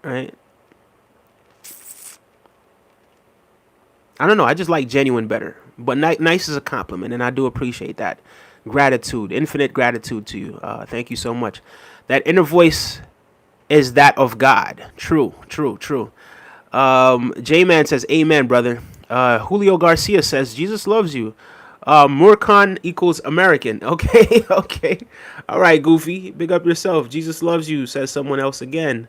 right? I don't know. I just like genuine better. But nice is a compliment, and I do appreciate that. Gratitude, infinite gratitude to you. Thank you so much. That inner voice is that of God. True. J-Man says, amen, brother. Julio Garcia says, Jesus loves you. Murkan equals American. Okay. All right, Goofy. Big up yourself. Jesus loves you, says someone else again.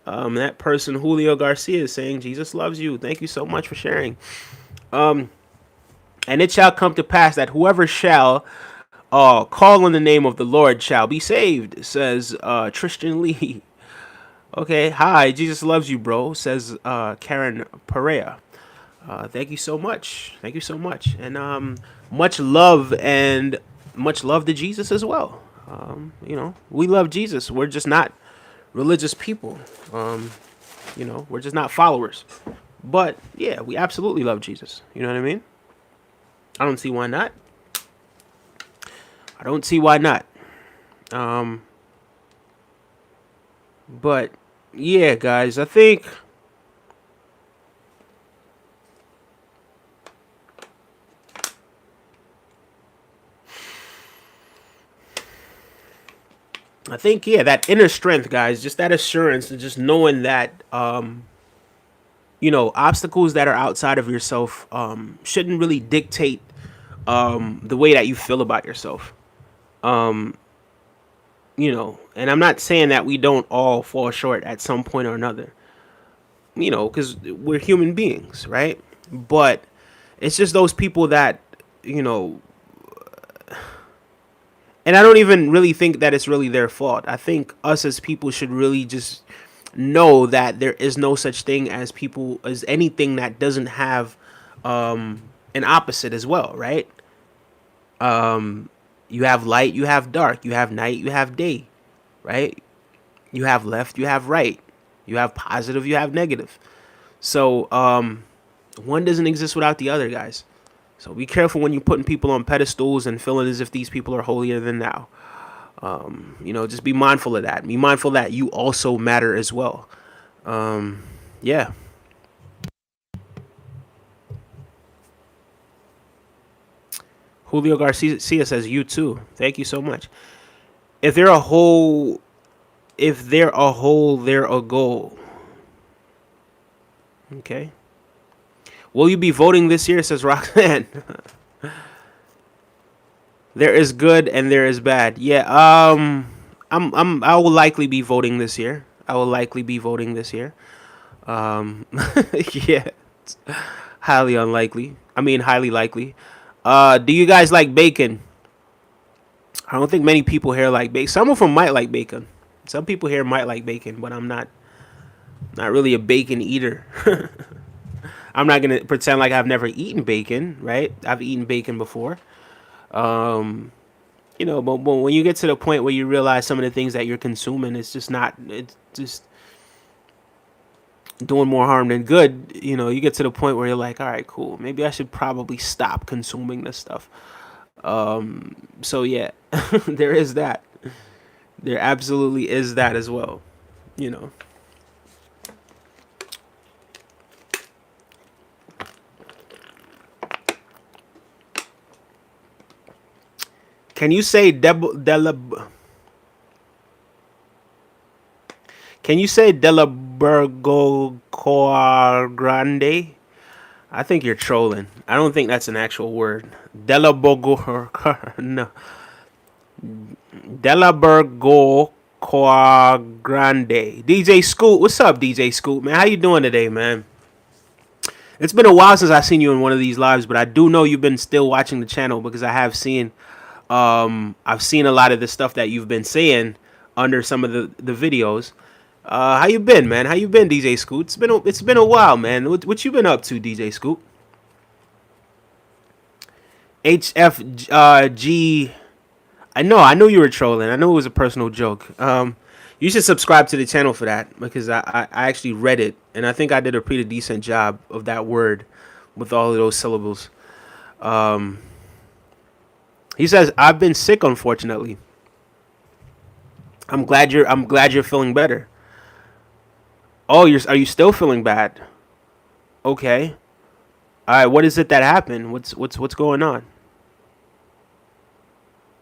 That person, Julio Garcia, is saying, Jesus loves you. Thank you so much for sharing. And it shall come to pass that whoever shall call on the name of the Lord shall be saved, says Tristan Lee. Okay, hi, Jesus loves you, bro, says Karen Perea. Thank you so much. And much love to Jesus as well. We love Jesus. We're just not religious people. We're just not followers. But yeah, we absolutely love Jesus. You know what I mean? I don't see why not. But yeah, guys, I think yeah, that inner strength, guys, just that assurance and just knowing that obstacles that are outside of yourself shouldn't really dictate the way that you feel about yourself. And I'm not saying that we don't all fall short at some point or another, because we're human beings, right? But it's just those people that, and I don't even really think that it's really their fault. I think us as people should really just know that there is no such thing as anything that doesn't have an opposite as well, right? You have light, you have dark, you have night, you have day, right? You have left, you have right, you have positive, you have negative. So one doesn't exist without the other, guys. So be careful when you're putting people on pedestals and feeling as if these people are holier than thou. Just be mindful of that. Be mindful that you also matter as well. Yeah. Julio Garcia says, you too. Thank you so much. If they're a whole, they're a goal. Okay. Will you be voting this year, says Roxanne? There is good and there is bad. Yeah. I will likely be voting this year. Yeah. Highly unlikely. I mean, highly likely. Do you guys like bacon? I don't think many people here like bacon. Some of them might like bacon. Some people here might like bacon, but I'm not really a bacon eater. I'm not gonna pretend like I've never eaten bacon, right? I've eaten bacon before. Um, but when you get to the point where you realize some of the things that you're consuming, it's just doing more harm than good. You get to the point where you're like, all right, cool, maybe I should probably stop consuming this stuff. So yeah, there is that. There absolutely is that as well. You know. Can you say Can you say Delaburgo Coa Grande? I think you're trolling. I don't think that's an actual word. Delaburgo no. Delaburgo Coa Grande. DJ Scoot, what's up, DJ Scoot, man? How you doing today, man? It's been a while since I've seen you in one of these lives, but I do know you've been still watching the channel because I've seen a lot of the stuff that you've been saying under some of the videos. How you been, man? How you been, DJ Scoot? It's been a while, man. What you been up to, DJ Scoot? HFG. I know you were trolling. I know it was a personal joke. You should subscribe to the channel for that because I actually read it and I think I did a pretty decent job of that word with all of those syllables. He says I've been sick, unfortunately. I'm glad you're feeling better. Oh, are you still feeling bad? Okay. All right. What is it that happened? What's going on?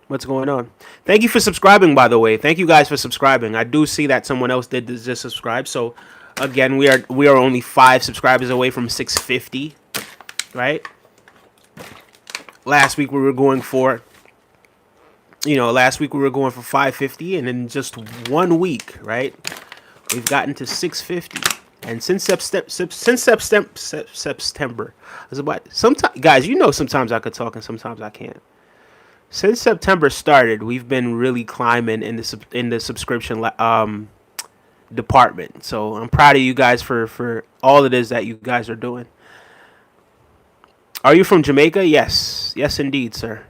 What's going on? Thank you for subscribing, by the way. Thank you guys for subscribing. I do see that someone else did just subscribe. So, again, we are only 5 subscribers away from 650, right? Last week we were going for 550, and in just 1 week, right, we've gotten to 650. And since September, sometimes, guys, sometimes I could talk and sometimes I can't. Since September started, we've been really climbing in the subscription department. So I'm proud of you guys for all it is that you guys are doing. Are you from Jamaica? Yes, indeed, sir.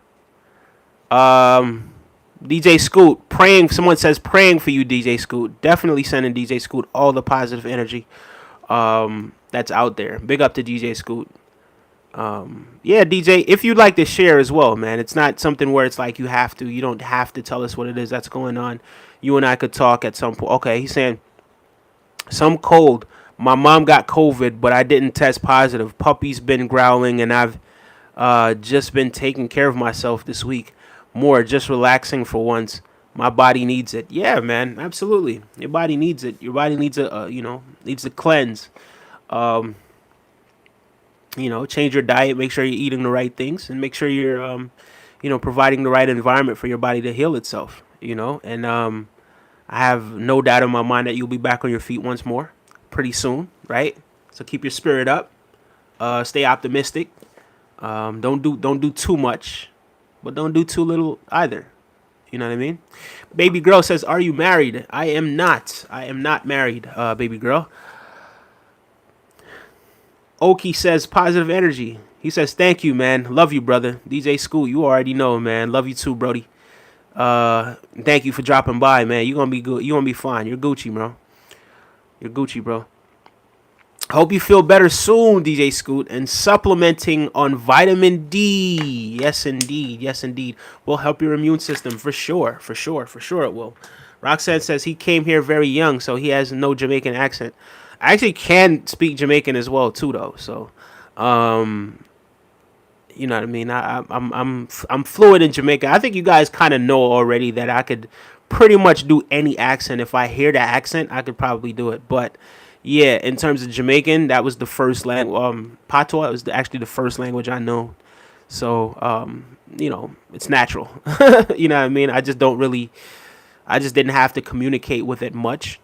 DJ Scoot, praying. Someone says praying for you, DJ Scoot. Definitely sending DJ Scoot all the positive energy that's out there. Big up to DJ Scoot. Yeah, DJ, if you'd like to share as well, man, it's not something where it's like you don't have to tell us what it is that's going on. You and I could talk at some point. Okay, he's saying, some cold. My mom got COVID, but I didn't test positive. Puppy's been growling, and I've just been taking care of myself this week. More just relaxing for once. My body needs it. Yeah, man, absolutely. Your body needs it. Your body needs needs a cleanse. Change your diet, make sure you're eating the right things, and make sure you're, providing the right environment for your body to heal itself, and I have no doubt in my mind that you'll be back on your feet once more pretty soon, right? So keep your spirit up, stay optimistic, don't do too much, but don't do too little either. You know what I mean? Baby girl says, are you married? I am not married, baby girl. Oki says positive energy. He says thank you, man. Love you, brother. DJ School, you already know, man. Love you too, Brody. Thank you for dropping by, man. You're gonna be good. You're gonna be fine. You're Gucci, bro. You're Gucci, bro. Hope you feel better soon, DJ Scoot. And supplementing on vitamin D. Yes, indeed. Yes, indeed. Will help your immune system for sure. For sure it will. Roxanne says he came here very young, so he has no Jamaican accent. I actually can speak Jamaican as well too, though. So, you know what I mean. I'm fluent in Jamaican. I think you guys kind of know already that I could pretty much do any accent. If I hear that accent, I could probably do it. But yeah, in terms of Jamaican, that was the first language. Patois was actually the first language I know. So, it's natural. You know what I mean. I just didn't have to communicate with it much.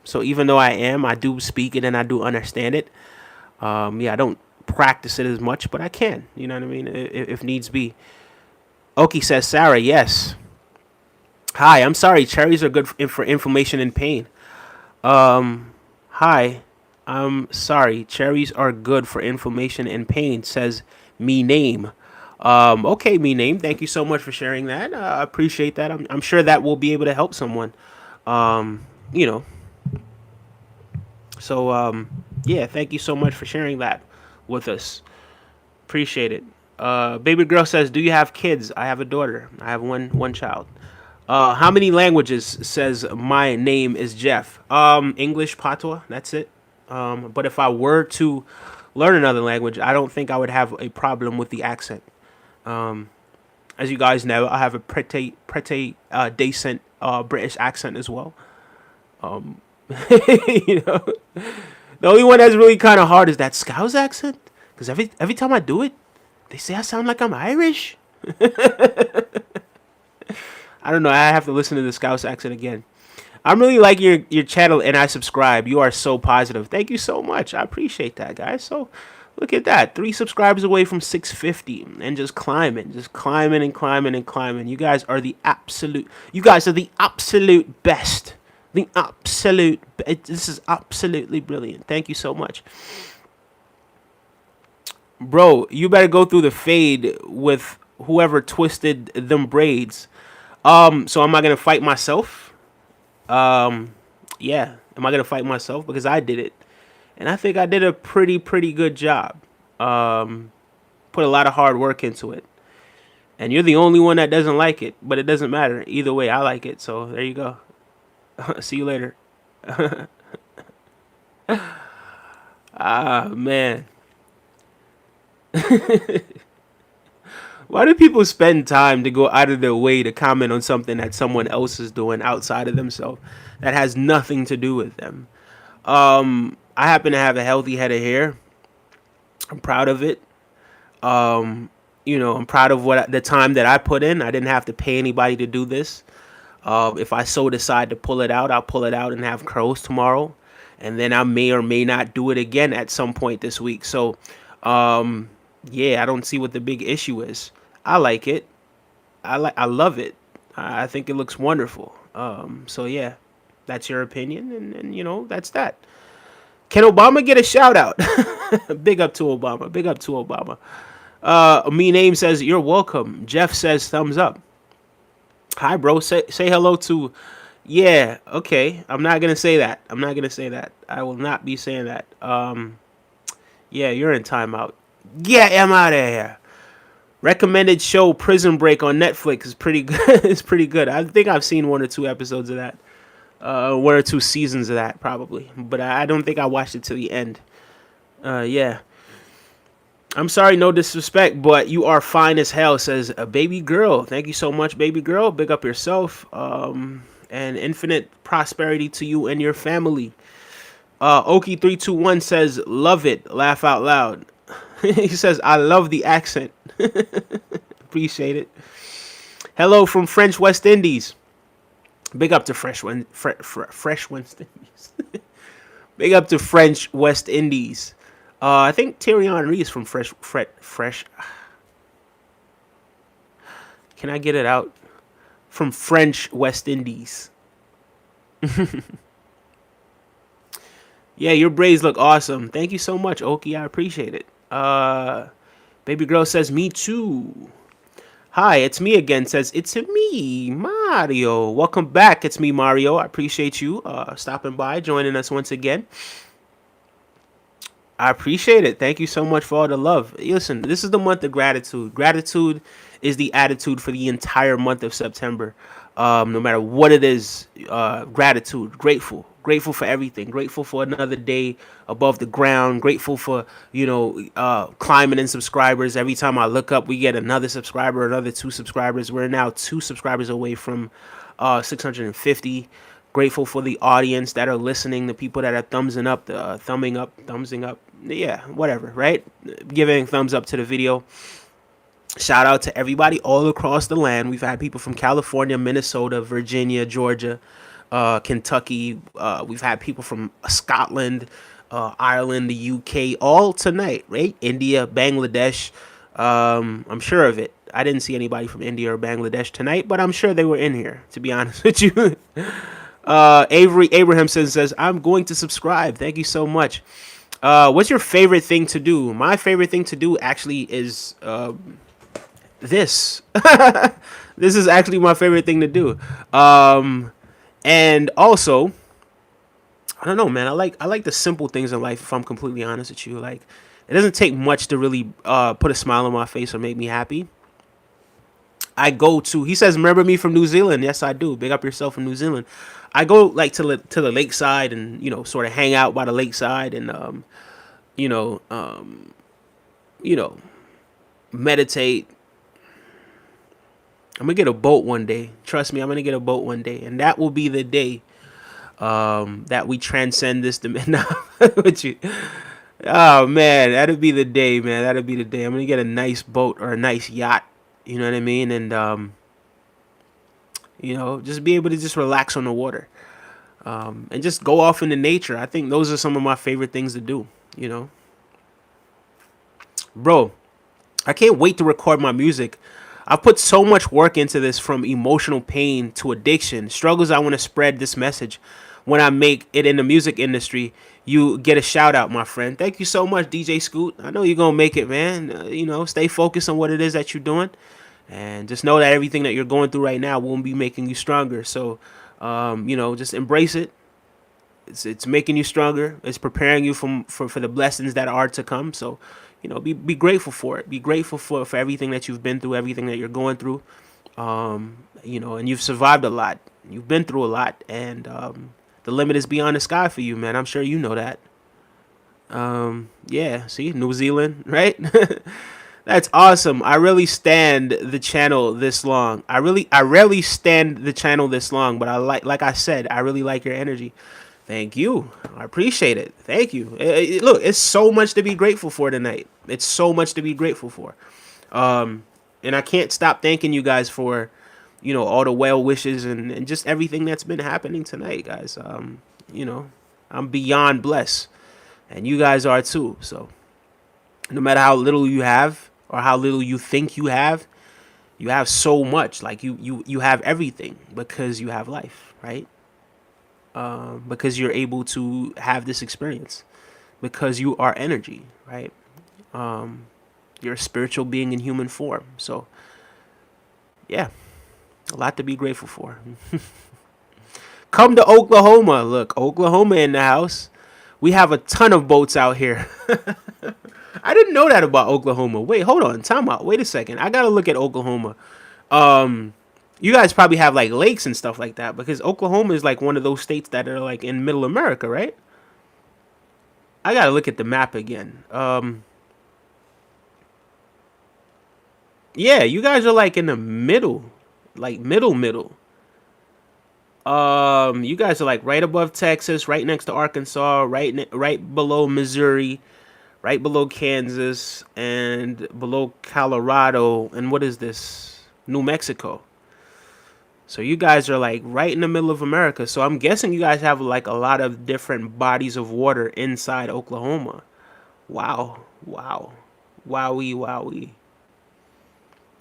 So even though I do speak it and I do understand it, Yeah, I don't practice it as much, but I can. You know what I mean? If needs be. Oki says, Sarah, yes. Hi, I'm sorry. Cherries are good for inflammation and pain. Hi, I'm sorry. Cherries are good for inflammation and pain, says me name. Okay, me name. Thank you so much for sharing that. I appreciate that. I'm sure that will be able to help someone. You know, so yeah, thank you so much for sharing that with us. Appreciate it. Baby girl says, "Do you have kids?" I have a daughter. I have one child. How many languages? Says my name is Jeff. English, patois. That's it. But if I were to learn another language, I don't think I would have a problem with the accent. As you guys know, I have a pretty decent British accent as well. You know, the only one that's really kind of hard is that Scouse accent. Because every time I do it, they say I sound like I'm Irish. I don't know. I have to listen to the Scouse accent again. I'm really liking your channel and I subscribe. You are so positive. Thank you so much. I appreciate that, guys. So look at that. 3 subscribers away from 650 and just climbing and climbing and climbing. You guys are the absolute best. This is absolutely brilliant. Thank you so much. Bro, you better go through the fade with whoever twisted them braids. So am I gonna fight myself? Yeah. Am I gonna fight myself? Because I did it. And I think I did a pretty good job. Put a lot of hard work into it. And you're the only one that doesn't like it, but it doesn't matter. Either way, I like it. So there you go. See you later. Ah, man. Why do people spend time to go out of their way to comment on something that someone else is doing outside of themselves that has nothing to do with them? I happen to have a healthy head of hair. I'm proud of it. I'm proud of the time that I put in. I didn't have to pay anybody to do this. If I so decide to pull it out, I'll pull it out and have curls tomorrow, and then I may or may not do it again at some point this week. So, yeah, I don't see what the big issue is. I like it. I love it. I think it looks wonderful. So yeah, that's your opinion, and that's that. Can Obama get a shout out? Big up to Obama. Big up to Obama. Me name says you're welcome. Jeff says thumbs up. Hi, bro. Say hello to. Yeah, okay. I'm not gonna say that. I will not be saying that. Yeah, you're in timeout. Get him out of here. Recommended show Prison Break on Netflix is pretty good. It's pretty good. I think I've seen 1 or 2 episodes of that. 1 or 2 seasons of that probably, but I don't think I watched it to the end. Yeah. I'm sorry, no disrespect, but you are fine as hell, says a baby girl. Thank you so much, baby girl. Big up yourself. And infinite prosperity to you and your family. Oki321 says, love it. Laugh out loud. He says, I love the accent. Appreciate it. Hello from French West Indies. Big up to Fresh West Indies. Big up to French West Indies. I think Thierry Henry is from Fresh. Can I get it out? From French West Indies. Yeah, your braids look awesome. Thank you so much, Oki. I appreciate it. Baby girl says, me too. Hi, it's me again. Says, it's me, Mario. Welcome back. It's me, Mario. I appreciate you stopping by, joining us once again. I appreciate it. Thank you so much for all the love. Listen, this is the month of gratitude. Gratitude is the attitude for the entire month of September. No matter what it is, gratitude, grateful for everything, grateful for another day above the ground, grateful for, climbing in subscribers. Every time I look up, we get another subscriber, another 2 subscribers. We're now 2 subscribers away from 650. Grateful for the audience that are listening, the people that are thumbsing up, thumbsing up. Yeah, whatever, right? Giving thumbs up to the video. Shout out to everybody all across the land. We've had people from California, Minnesota, Virginia, Georgia, Kentucky. We've had people from Scotland, Ireland, the UK, all tonight, right? India, Bangladesh. I'm sure of it. I didn't see anybody from India or Bangladesh tonight, but I'm sure they were in here, to be honest with you. Avery Abrahamson says, I'm going to subscribe. Thank you so much. What's your favorite thing to do? My favorite thing to do actually is this. This is actually my favorite thing to do. And also, I don't know, man. I like the simple things in life. If I'm completely honest with you, like it doesn't take much to really put a smile on my face or make me happy. I go to. He says, "Remember me from New Zealand?" Yes, I do. Big up yourself from New Zealand. I go like to the lakeside and sort of hang out by the lakeside and you know um, you know meditate. I'm gonna get a boat one day. Trust me, I'm gonna get a boat one day, and that will be the day that we transcend this dimension. With you. Oh man, that'd be the day, man. That'd be the day. I'm gonna get a nice boat or a nice yacht. You know what I mean? And just be able to just relax on the water, and just go off into nature. I think those are some of my favorite things to do. You know, bro, I can't wait to record my music. I've put so much work into this, from emotional pain to addiction, struggles. I want to spread this message. When I make it in the music industry, you get a shout out, my friend. Thank you so much, DJ Scoot. I know you're going to make it, man. Stay focused on what it is that you're doing. And just know that everything that you're going through right now won't be making you stronger. So, just embrace it. It's making you stronger. It's preparing you for the blessings that are to come. So, be grateful for it. Be grateful for everything that you've been through, everything that you're going through. And you've survived a lot. You've been through a lot, and the limit is beyond the sky for you, man. I'm sure you know that. Yeah. See, New Zealand, right? That's awesome. I really stand the channel this long. I rarely stand the channel this long, but like I said, I really like your energy. Thank you. I appreciate it. Thank you. Look, it's so much to be grateful for tonight. It's so much to be grateful for. And I can't stop thanking you guys for, all the well wishes and just everything that's been happening tonight, guys. I'm beyond blessed, and you guys are too. So no matter how little you have or how little you think you have so much. Like you have everything because you have life, right? Because you're able to have this experience, because you are energy, right? You're a spiritual being in human form. So, yeah, a lot to be grateful for. Come to Oklahoma. Look, Oklahoma in the house. We have a ton of boats out here. I didn't know that about Oklahoma. Wait, hold on. Time out. Wait a second. I got to look at Oklahoma. You guys probably have like lakes and stuff like that, because Oklahoma is like one of those states that are like in middle America, right? I got to look at the map again. Yeah, you guys are like in the middle, like middle. You guys are like right above Texas, right next to Arkansas, right below Missouri, right below Kansas, and below Colorado, and what is this? New Mexico. So you guys are like right in the middle of America. So I'm guessing you guys have like a lot of different bodies of water inside Oklahoma. Wow. Wowie.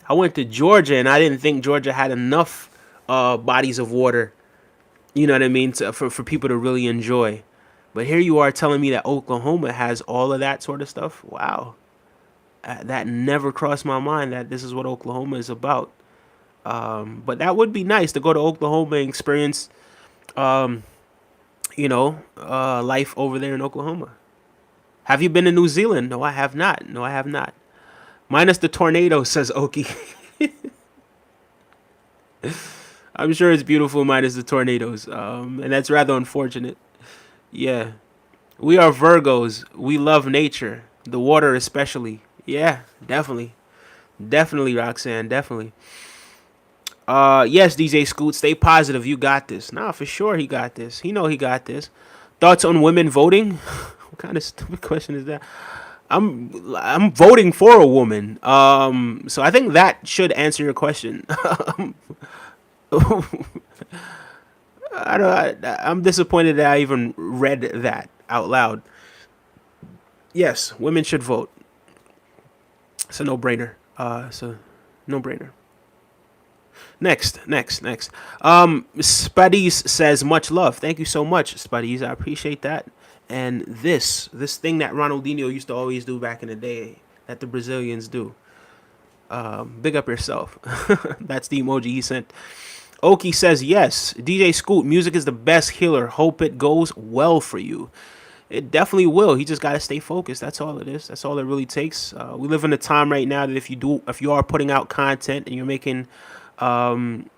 I went to Georgia and I didn't think Georgia had enough bodies of water, you know what I mean, for people to really enjoy. But here you are telling me that Oklahoma has all of that sort of stuff. Wow. That never crossed my mind that this is what Oklahoma is about. But that would be nice to go to Oklahoma and experience, life over there in Oklahoma. Have you been to New Zealand? No, I have not. Minus the tornado, says Oki. I'm sure it's beautiful minus the tornadoes. And that's rather unfortunate. Yeah. We are Virgos. We love nature. The water especially. Yeah, definitely. Definitely, Roxanne. Definitely. Yes, DJ Scoot, stay positive. You got this. Nah, for sure he got this. He got this. Thoughts on women voting? What kind of stupid question is that? I'm voting for a woman. So I think that should answer your question. I'm disappointed that I even read that out loud. Yes, women should vote. It's a no-brainer. It's a no-brainer. Next. Spuddies says much love. Thank you so much, Spuddies. I appreciate that. And this thing that Ronaldinho used to always do back in the day, that the Brazilians do. Big up yourself. That's the emoji he sent. Oki says yes. DJ Scoot, music is the best healer. Hope it goes well for you. It definitely will. You just gotta stay focused. That's all it is. That's all it really takes. We live in a time right now that if you are putting out content and you're making, making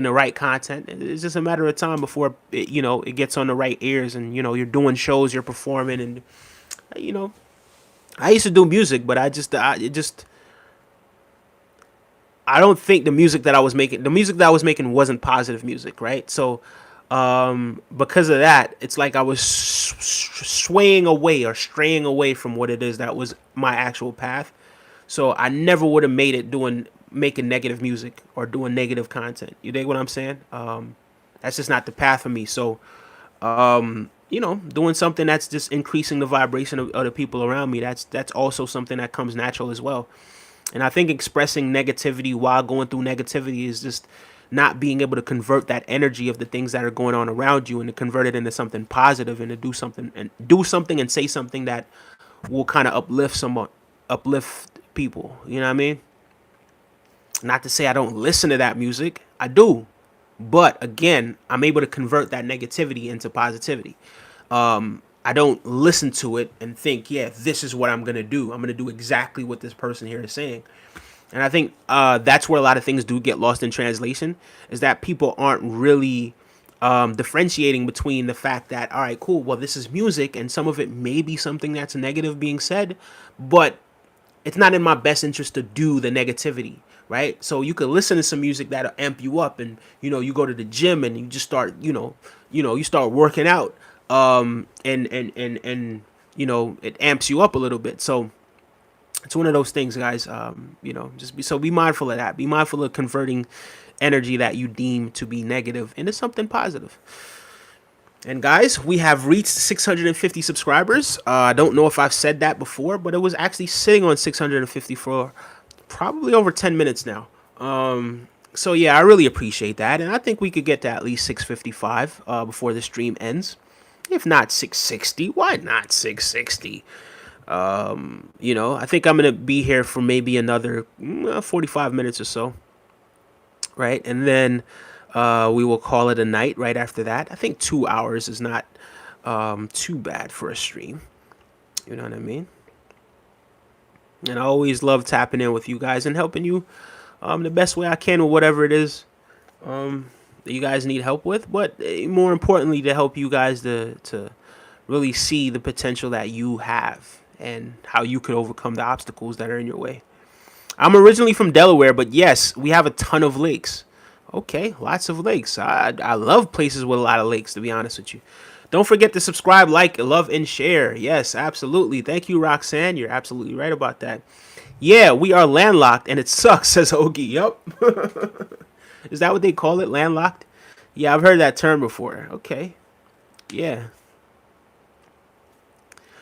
the right content, it's just a matter of time before it gets on the right ears, and you're doing shows, you're performing, and I used to do music, but I don't think the music that I was making wasn't positive music, right? So because of that, it's like I was swaying away or straying away from what it is that was my actual path. So I never would have made it making negative music or doing negative content. You dig what I'm saying? That's just not the path for me. So doing something that's just increasing the vibration of the people around me, that's also something that comes natural as well. And I think expressing negativity while going through negativity is just not being able to convert that energy of the things that are going on around you and to convert it into something positive and to do something and say something that will kind of uplift people. You know what I mean? Not to say I don't listen to that music. I do. But again, I'm able to convert that negativity into positivity. I don't listen to it and think, yeah, this is what I'm going to do. I'm going to do exactly what this person here is saying. And I think that's where a lot of things do get lost in translation, is that people aren't really differentiating between the fact that, all right, cool, well, this is music, and some of it may be something that's negative being said, but it's not in my best interest to do the negativity, right? So you could listen to some music that'll amp you up, and you go to the gym and you just start, you start working out, and it amps you up a little bit. So it's one of those things, guys. Be mindful of that. Be mindful of converting energy that you deem to be negative into something positive. And guys, we have reached 650 subscribers. I don't know if I've said that before, but it was actually sitting on 650 for probably over 10 minutes now. So yeah, I really appreciate that, and I think we could get to at least 655 before the stream ends. If not 660, why not 660? I think I'm gonna be here for maybe another 45 minutes or so, right? And then we will call it a night right after that. I think 2 hours is not too bad for a stream. You know what I mean? And I always love tapping in with you guys and helping you the best way I can with whatever it is that you guys need help with. But more importantly, to help you guys to really see the potential that you have and how you could overcome the obstacles that are in your way. I'm originally from Delaware, but yes, we have a ton of lakes. Okay, lots of lakes. I love places with a lot of lakes, to be honest with you. Don't forget to subscribe, like, love, and share. Yes, absolutely. Thank you, Roxanne. You're absolutely right about that. Yeah, we are landlocked, and it sucks, says Ogie. Yup. Is that what they call it, landlocked? Yeah, I've heard that term before. Okay. Yeah.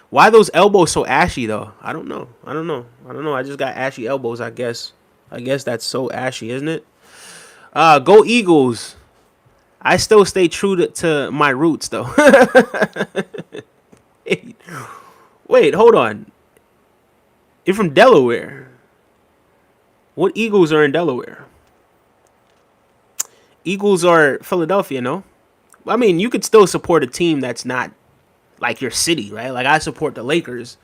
Why are those elbows so ashy, though? I don't know. I just got ashy elbows, I guess. I guess that's so ashy, isn't it? Go Eagles. I still stay true to my roots, though. Wait, hold on. You're from Delaware. What Eagles are in Delaware? Eagles are Philadelphia, no? I mean, you could still support a team that's not like your city, right? Like I support the Lakers.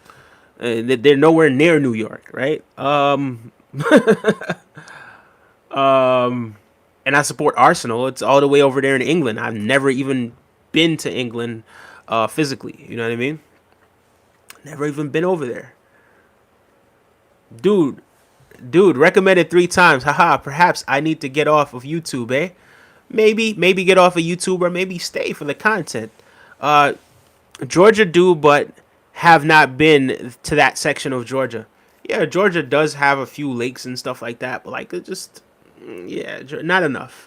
They're nowhere near New York, right? And I support Arsenal. It's all the way over there in England. I've never even been to England physically. You know what I mean? Never even been over there. Dude, recommended 3 times. Haha, perhaps I need to get off of YouTube, eh? Maybe get off of YouTube, or maybe stay for the content. Georgia do, but have not been to that section of Georgia. Yeah, Georgia does have a few lakes and stuff like that, but like it just, yeah, not enough.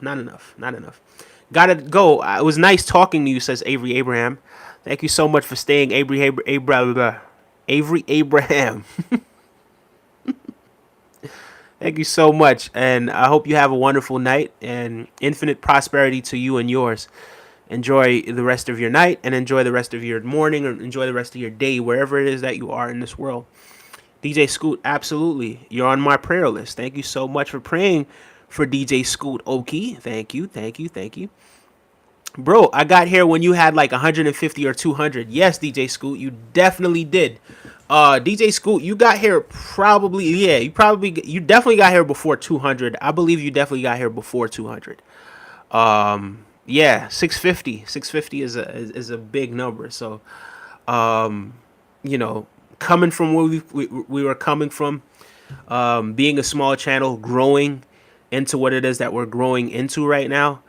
Gotta go. It was nice talking to you, says Avery Abraham. Thank you so much for staying, Avery Abraham. Avery Abraham. Thank you so much, and I hope you have a wonderful night and infinite prosperity to you and yours. Enjoy the rest of your night and enjoy the rest of your morning or enjoy the rest of your day, wherever it is that you are in this world. DJ Scoot, absolutely. You're on my prayer list. Thank you so much for praying for DJ Scoot Oki. Thank you, thank you, thank you. Bro, I got here when you had like 150 or 200. Yes, DJ Scoot, you definitely did. DJ Scoot, you got here probably, yeah, you definitely got here before 200. I believe you definitely got here before 200. Yeah, 650 is a big number. So, you know, coming from where we were coming from, being a small channel, growing into what it is that we're growing into right now,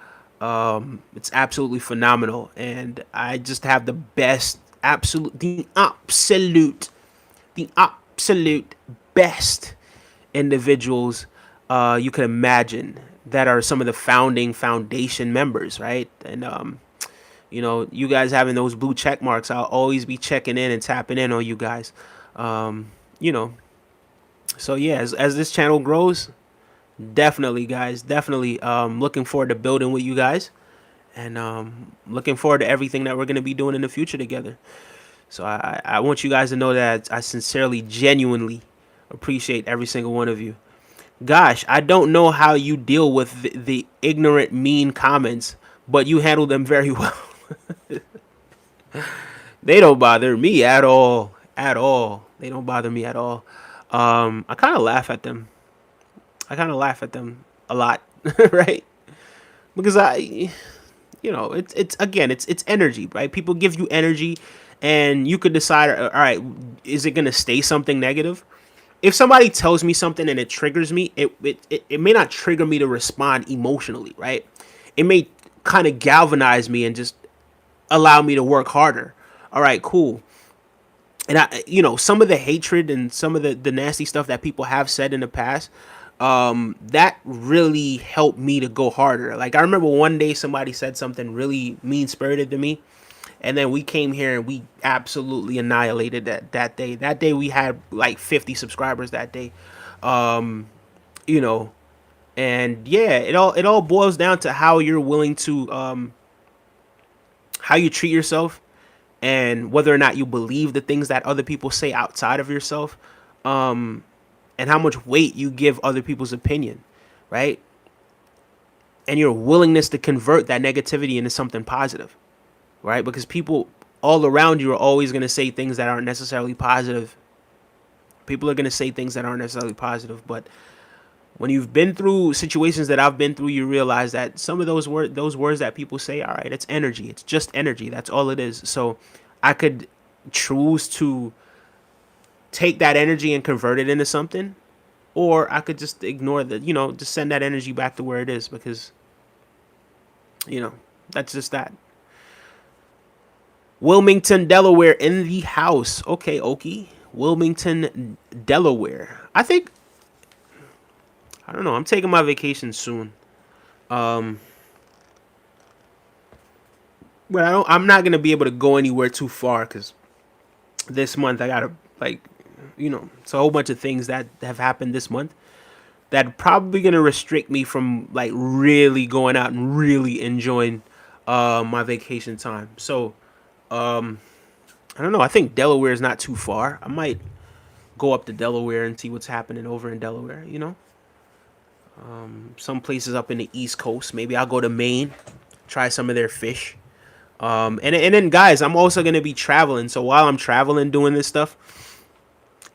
it's absolutely phenomenal. And I just have the best, the absolute best individuals you can imagine that are some of the foundation members, right? And you know, you guys having those blue check marks, I'll always be checking in and tapping in on you guys. You know, so yeah, as this channel grows, definitely, guys, definitely looking forward to building with you guys, and looking forward to everything that we're gonna be doing in the future together. So I want you guys to know that I sincerely, genuinely appreciate every single one of you. Gosh, I don't know how you deal with the ignorant, mean comments, but you handle them very well. They don't bother me at all. At all. They don't bother me at all. I kind of laugh at them. I kind of laugh at them a lot, right? Because you know, it's again, it's energy, right? People give you energy, and you could decide, all right, is it gonna stay something negative? If somebody tells me something and it triggers me, it may not trigger me to respond emotionally, right? It may kind of galvanize me and just allow me to work harder. All right, cool. And I, you know, some of the hatred and some of the nasty stuff that people have said in the past, that really helped me to go harder. Like, I remember one day somebody said something really mean spirited to me, and then we came here and we absolutely annihilated that day. That day we had like 50 subscribers that day. You know, and yeah, it all boils down to how you're willing to how you treat yourself, and whether or not you believe the things that other people say outside of yourself, and how much weight you give other people's opinion, right? And your willingness to convert that negativity into something positive, right? Because people all around you are always going to say things that aren't necessarily positive. People are going to say things that aren't necessarily positive, but when you've been through situations that I've been through, you realize that some of those words that people say, all right, it's energy. It's just energy. That's all it is. So I could choose to take that energy and convert it into something, or I could just ignore the, you know, just send that energy back to where it is, because, you know, that's just that. Wilmington, Delaware in the house. Okay, Okie. Wilmington, Delaware. I don't know. I'm taking my vacation soon. But I'm not gonna be able to go anywhere too far, because this month I gotta, like, you know, it's a whole bunch of things that have happened this month that probably gonna restrict me from like really going out and really enjoying my vacation time. So I don't know. I think Delaware is not too far. I might go up to Delaware and see what's happening over in Delaware. You know, some places up in the East Coast. Maybe I'll go to Maine, try some of their fish. And then guys, I'm also gonna be traveling. So while I'm traveling doing this stuff,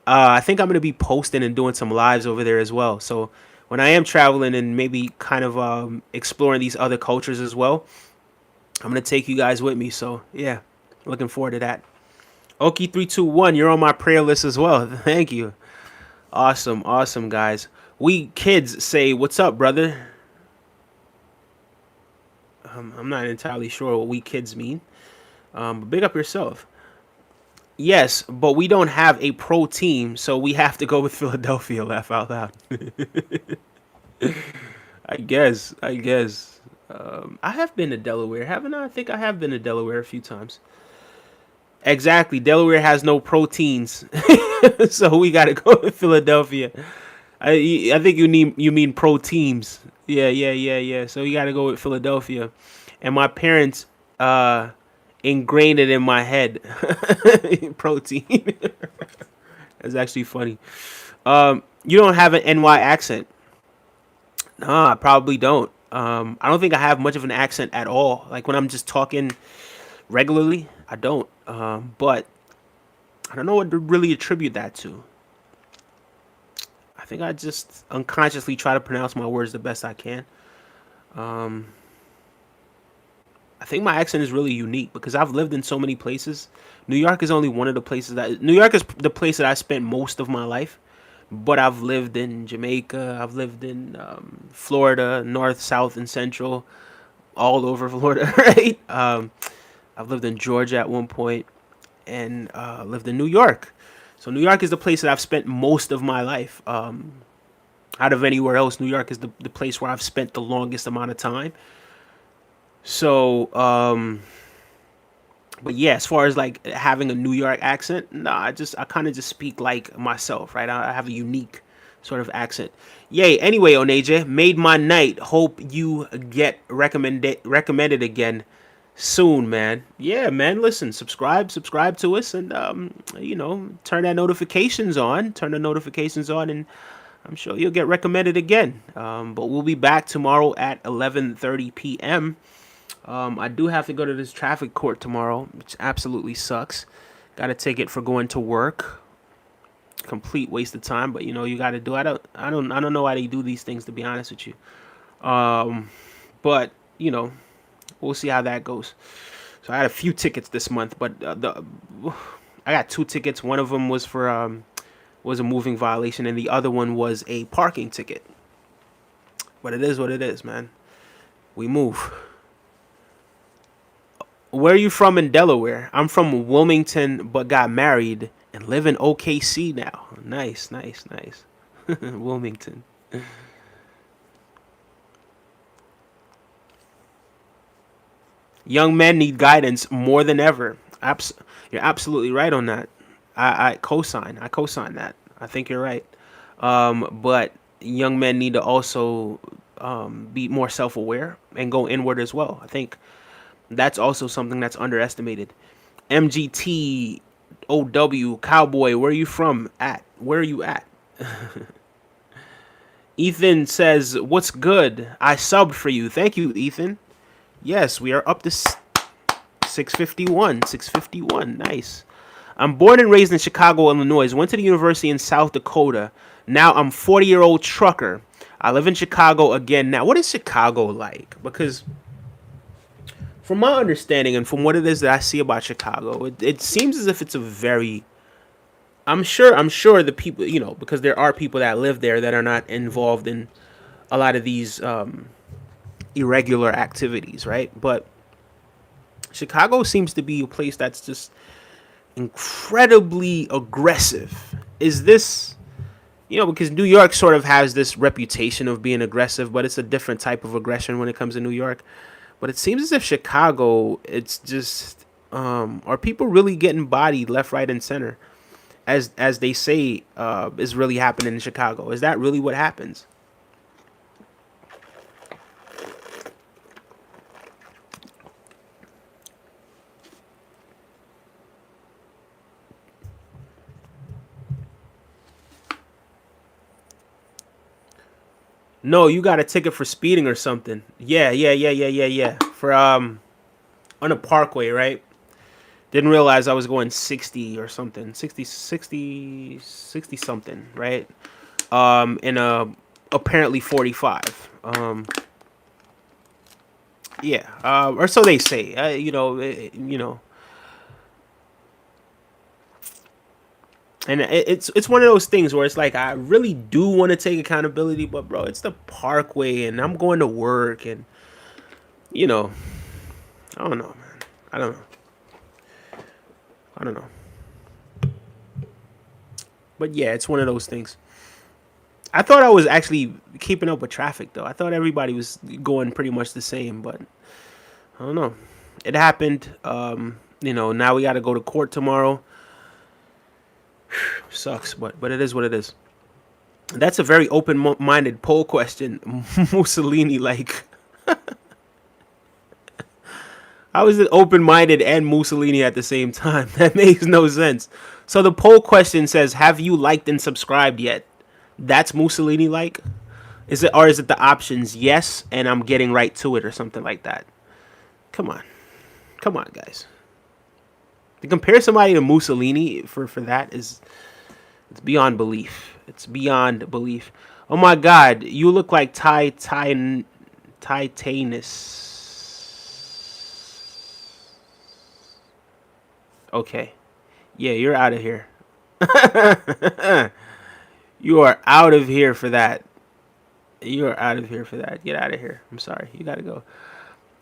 I think I'm gonna be posting and doing some lives over there as well. So when I am traveling and maybe kind of exploring these other cultures as well, I'm gonna take you guys with me. So yeah, looking forward to that. Okie321, you're on my prayer list as well. Thank you. Awesome, awesome, guys. We kids say, "What's up, brother?" I'm not entirely sure what we kids mean. But big up yourself. Yes, but we don't have a pro team, so we have to go with Philadelphia. Laugh out loud. I guess. I guess. I have been to Delaware, haven't I? I think I have been to Delaware a few times. Exactly. Delaware has no proteins, so we got to go to Philadelphia. I think you mean pro teams. Yeah, yeah, yeah, yeah. So you got to go with Philadelphia, and my parents ingrained it in my head. Protein. That's actually funny. You don't have an NY accent. Nah, I probably don't. I don't think I have much of an accent at all. Like when I'm just talking regularly, I don't. But I don't know what to really attribute that to. I think I just unconsciously try to pronounce my words the best I can. Um, I think my accent is really unique because I've lived in so many places. New York is only one of the places that New York is the place that I spent most of my life. But I've lived in Jamaica. I've lived in Florida, North, South, and Central, all over Florida, right? I've lived in Georgia at one point, and lived in New York. So New York is the place that I've spent most of my life. Out of anywhere else, New York is the place where I've spent the longest amount of time. So, but yeah, as far as like having a New York accent, nah, I kind of just speak like myself, right? I have a unique sort of accent. Yay. Anyway, Oneje, made my night. Hope you get recommended again soon, man. Yeah, man. Listen, subscribe to us, and turn that notifications on. Turn the notifications on, and I'm sure you'll get recommended again. But we'll be back tomorrow at 11:30 p.m. I do have to go to this traffic court tomorrow, which absolutely sucks. Got a ticket for going to work. Complete waste of time, but you got to do. I don't know why they do these things, to be honest with you. But we'll see how that goes. So I had a few tickets this month, but I got two tickets. One of them was for was a moving violation, and the other one was a parking ticket. But it is what it is, man. We move. Where are you from in Delaware? I'm from Wilmington, but got married and live in OKC now. Nice, nice, nice. Wilmington. Young men need guidance more than ever. You're absolutely right on that. I co-sign. I co-sign that. I think you're right. But young men need to also be more self-aware and go inward as well. I think that's also something that's underestimated. MGT OW Cowboy, where are you from? Where are you at? Ethan says, "What's good? I subbed for you. Thank you, Ethan. Yes, we are up to 651. 651. Nice. I'm born and raised in Chicago, Illinois. Went to the university in South Dakota. Now I'm 40-year-old trucker. I live in Chicago again now. What is Chicago like? Because from my understanding and from what it is that I see about Chicago, it seems as if it's a very I'm sure the people, because there are people that live there that are not involved in a lot of these irregular activities, right? But Chicago seems to be a place that's just incredibly aggressive. Is this, because New York sort of has this reputation of being aggressive, but it's a different type of aggression when it comes to New York. But it seems as if Chicago, it's just, are people really getting bodied left, right, and center, as they say is really happening in Chicago? Is that really what happens? No, you got a ticket for speeding or something. Yeah, yeah, yeah, yeah, yeah, yeah. For on a parkway, right? Didn't realize I was going 60 or something. 60 something, right? In a apparently 45. Yeah, or so they say. And it's one of those things where it's like I really do want to take accountability, but bro, it's the parkway, and I'm going to work, and you know, I don't know, man. I don't know. I don't know. But yeah, it's one of those things. I thought I was actually keeping up with traffic, though. I thought everybody was going pretty much the same, but I don't know. It happened. Now we got to go to court tomorrow. Sucks, but it is what it is. That's a very open-minded poll question. Mussolini, like, how is it open-minded and Mussolini at the same time? That makes no sense. So the poll question says, "Have you liked and subscribed yet?" That's Mussolini, like. Is it the options yes and I'm getting right to it or something like that? Come on, come on, guys. To compare somebody to Mussolini for that is it's beyond belief. It's beyond belief. Oh my God, you look like Titanus. Okay, yeah, you're out of here. You are out of here for that. You are out of here for that. Get out of here. I'm sorry. You gotta go.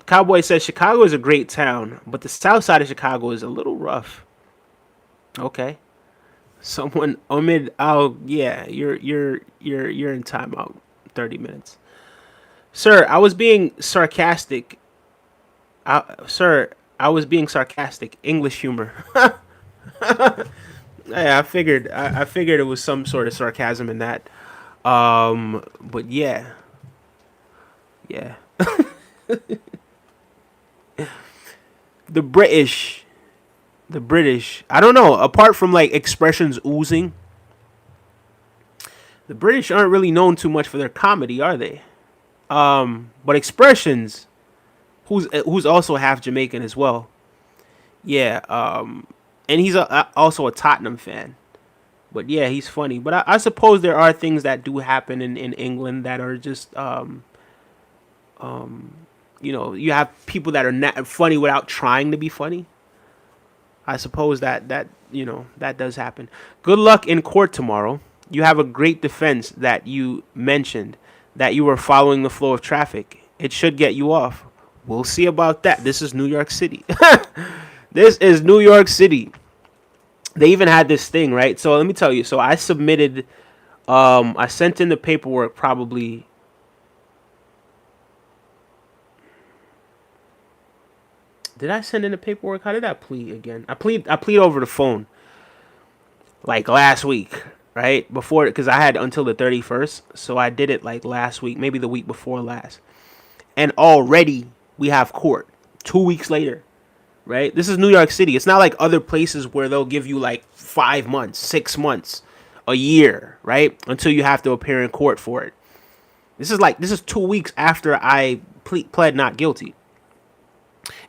Cowboy says Chicago is a great town, but the south side of Chicago is a little rough. Okay. Someone Omid yeah, you're in timeout. 30 minutes. Sir, I was being sarcastic. Sir, I was being sarcastic. English humor. Yeah, I figured it was some sort of sarcasm in that. But yeah. Yeah. The British. The British. I don't know. Apart from like expressions oozing, the British aren't really known too much for their comedy, are they? But expressions, who's also half Jamaican as well. Yeah. And he's also a Tottenham fan. But yeah, he's funny. But I suppose there are things that do happen in England that are just you have people that are not funny without trying to be funny. I suppose that does happen. Good luck in court tomorrow. You have a great defense that you mentioned that you were following the flow of traffic. It should get you off. We'll see about that. This is New York City. This is New York City. They even had this thing, right? So let me tell you. So I submitted, I sent in the paperwork probably. Did I send in the paperwork? How did I plead again? I plead over the phone. Like last week, right? Before, because I had until the 31st. So I did it like last week, maybe the week before last. And already we have court 2 weeks later, right? This is New York City. It's not like other places where they'll give you like 5 months, 6 months, a year, right? Until you have to appear in court for it. This is 2 weeks after I pled not guilty.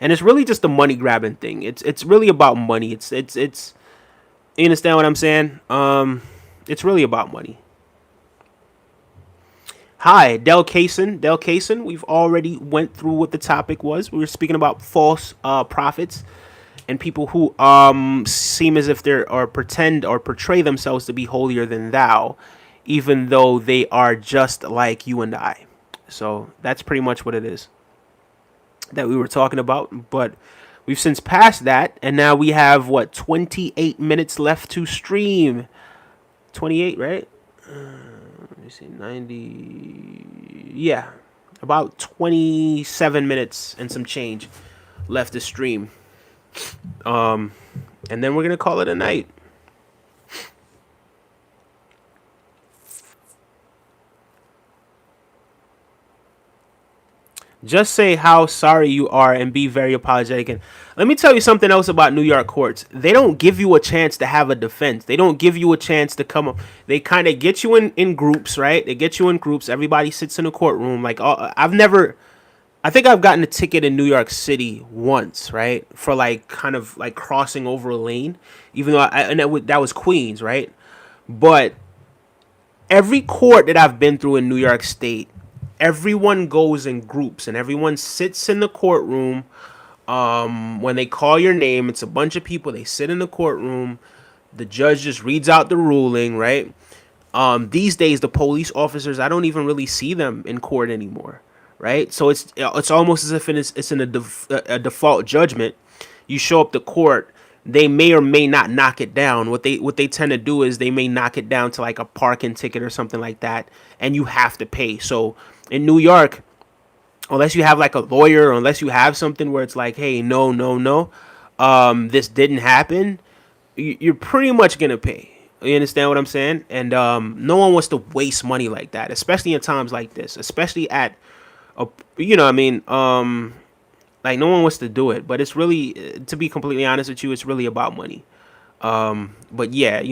And it's really just a money grabbing thing. It's really about money. It's you understand what I'm saying? It's really about money. Hi, Del Cason. Del Cason, we've already went through what the topic was. We were speaking about false prophets and people who seem as if they're or pretend or portray themselves to be holier than thou, even though they are just like you and I. So that's pretty much what it is that we were talking about. But we've since passed that, and now we have 28 minutes left to stream. 28, right? Let me see, 90. Yeah, about 27 minutes and some change left to stream. And then we're gonna call it a night. Just say how sorry you are and be very apologetic. And let me tell you something else about New York courts. They don't give you a chance to have a defense. They don't give you a chance to come up. They kind of get you in groups, right? They get you in groups. Everybody sits in a courtroom. Like, I think I've gotten a ticket in New York City once, right? For like kind of like crossing over a lane, even though that was Queens, right? But every court that I've been through in New York State, everyone goes in groups and everyone sits in the courtroom. When they call your name, it's a bunch of people. They sit in the courtroom. The judge just reads out the ruling, right? These days, the police officers, I don't even really see them in court anymore, right? So it's almost as if it's in a default judgment. You show up to court, they may or may not knock it down. What they tend to do is they may knock it down to like a parking ticket or something like that, and you have to pay. So in New York, unless you have like a lawyer or unless you have something where it's like, hey, no, this didn't happen, you're pretty much gonna pay. You understand what I'm saying? And no one wants to waste money like that, especially in times like this, especially at a, you know, what I mean, like no one wants to do it, but it's really, to be completely honest with you, it's really about money. But yeah,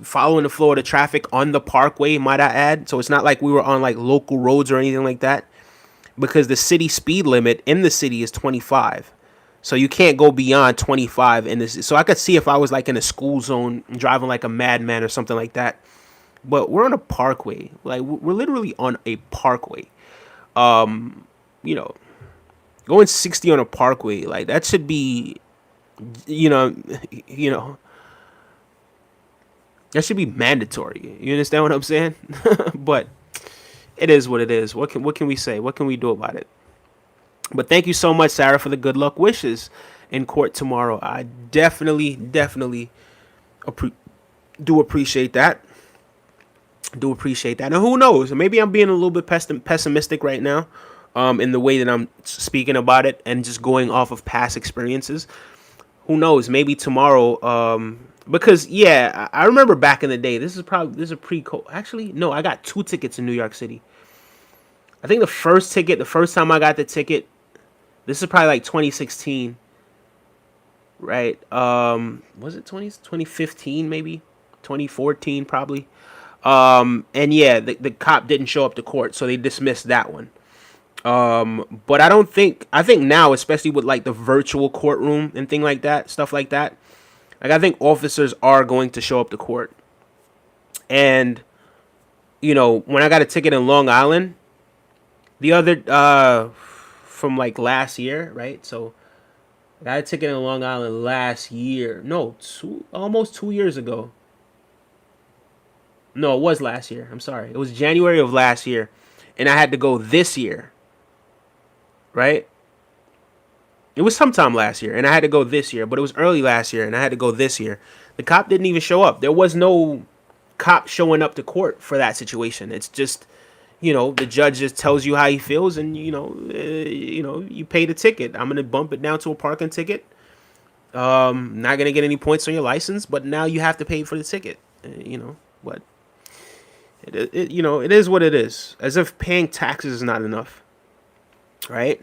following the flow of the traffic on the parkway, might I add. So it's not like we were on like local roads or anything like that, because the city speed limit in the city is 25. So you can't go beyond 25 in this. So I could see if I was like in a school zone driving like a madman or something like that. But we're on a parkway. Like we're literally on a parkway. You know, going 60 on a parkway, like that should be, you know, you know, that should be mandatory. You understand what I'm saying? But it is what it is. What can we say? What can we do about it? But thank you so much, Sarah, for the good luck wishes in court tomorrow. I definitely appre- do appreciate that. Do appreciate that. And who knows? Maybe I'm being a little bit pessimistic right now, in the way that I'm speaking about it and just going off of past experiences. Who knows? Maybe tomorrow. Because yeah, I remember back in the day. This is a pre-COVID. Actually, no, I got 2 tickets in New York City. I think the first time I got the ticket, this is probably like 2016, right? Was it 2015 maybe? 2014 probably. And yeah, the cop didn't show up to court, so they dismissed that one. But I think now, especially with like the virtual courtroom and stuff like that, like I think officers are going to show up to court. And when I got a ticket in Long Island, the other from like last year, right? So I got a ticket in Long Island last year. No, almost 2 years ago. No, it was last year. I'm sorry. It was January of last year. And I had to go this year, right? It was sometime last year, and I had to go this year. But it was early last year, and I had to go this year. The cop didn't even show up. There was no cop showing up to court for that situation. It's just, the judge just tells you how he feels, and you pay the ticket. I'm gonna bump it down to a parking ticket. Not gonna get any points on your license, but now you have to pay for the ticket. But it is what it is. As if paying taxes is not enough, right?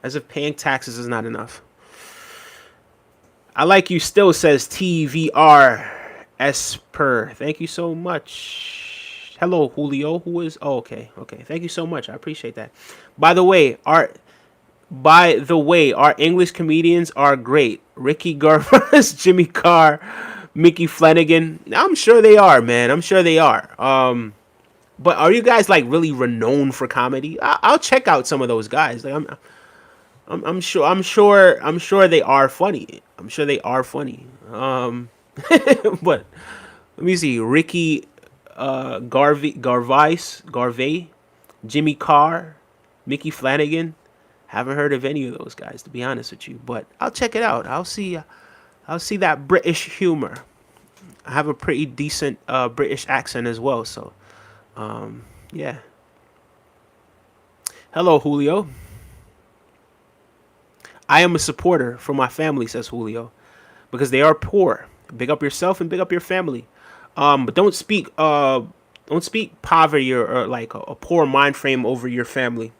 As if paying taxes is not enough. I like you still, says TVR Esper. Thank you so much. Hello, Julio. Who is? Oh, okay. Thank you so much. I appreciate that. By the way, our English comedians are great. Ricky Gervais, Jimmy Carr, Mickey Flanagan. I'm sure they are, man. I'm sure they are. But are you guys like really renowned for comedy? I'll check out some of those guys. Like I'm sure they are funny. I'm sure they are funny. But let me see. Ricky Garvey, Jimmy Carr, Mickey Flanagan. Haven't heard of any of those guys, to be honest with you. But I'll check it out. I'll see that British humor. I have a pretty decent British accent as well. So, yeah. Hello, Julio. I am a supporter for my family, says Julio, because they are poor. Big up yourself and big up your family. But don't speak poverty or like a poor mind frame over your family.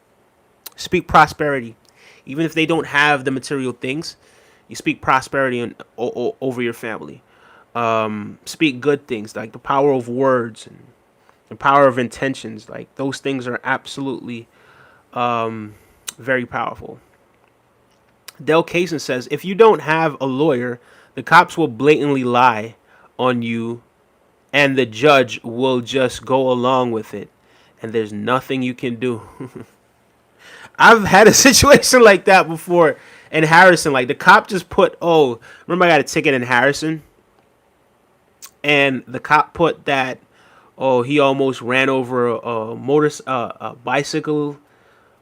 Speak prosperity. Even if they don't have the material things, you speak prosperity over your family. Speak good things, like the power of words and the power of intentions. Like those things are absolutely very powerful. Del Kaysen says, if you don't have a lawyer, the cops will blatantly lie on you and the judge will just go along with it. And there's nothing you can do. I've had a situation like that before in Harrison. Like the cop just remember I got a ticket in Harrison? And the cop put that, he almost ran over a bicycle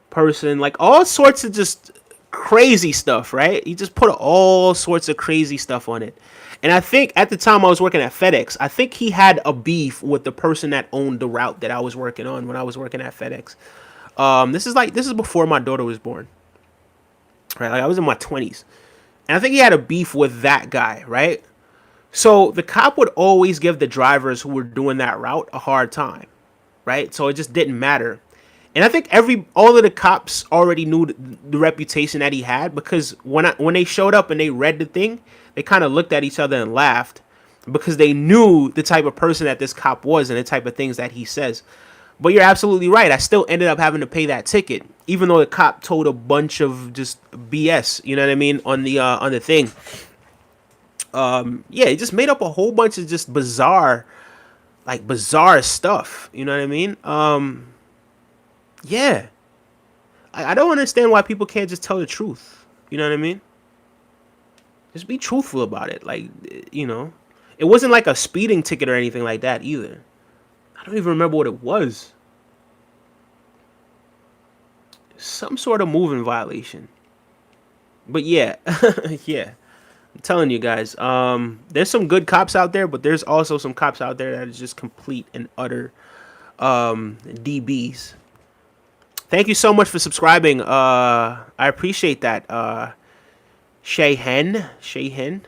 person. Like all sorts of just crazy stuff, right? He just put all sorts of crazy stuff on it. And I think at the time I was working at FedEx, I think he had a beef with the person that owned the route that I was working on when I was working at FedEx. This is before my daughter was born, right? Like I was in my 20s, And I think he had a beef with that guy, right? So the cop would always give the drivers who were doing that route a hard time, right? So it just didn't matter. And I think all of the cops already knew the reputation that he had, because when they showed up and they read the thing, they kind of looked at each other and laughed, because they knew the type of person that this cop was and the type of things that he says. But you're absolutely right. I still ended up having to pay that ticket, even though the cop told a bunch of just BS. You know what I mean, on the thing. Yeah, he just made up a whole bunch of just bizarre stuff. You know what I mean? Yeah. I don't understand why people can't just tell the truth. You know what I mean? Just be truthful about it. Like, you know, it wasn't like a speeding ticket or anything like that either. I don't even remember what it was. Some sort of moving violation. But yeah, yeah. I'm telling you guys, there's some good cops out there, but there's also some cops out there that is just complete and utter DBs. Thank you so much for subscribing. I appreciate that. Shayhen.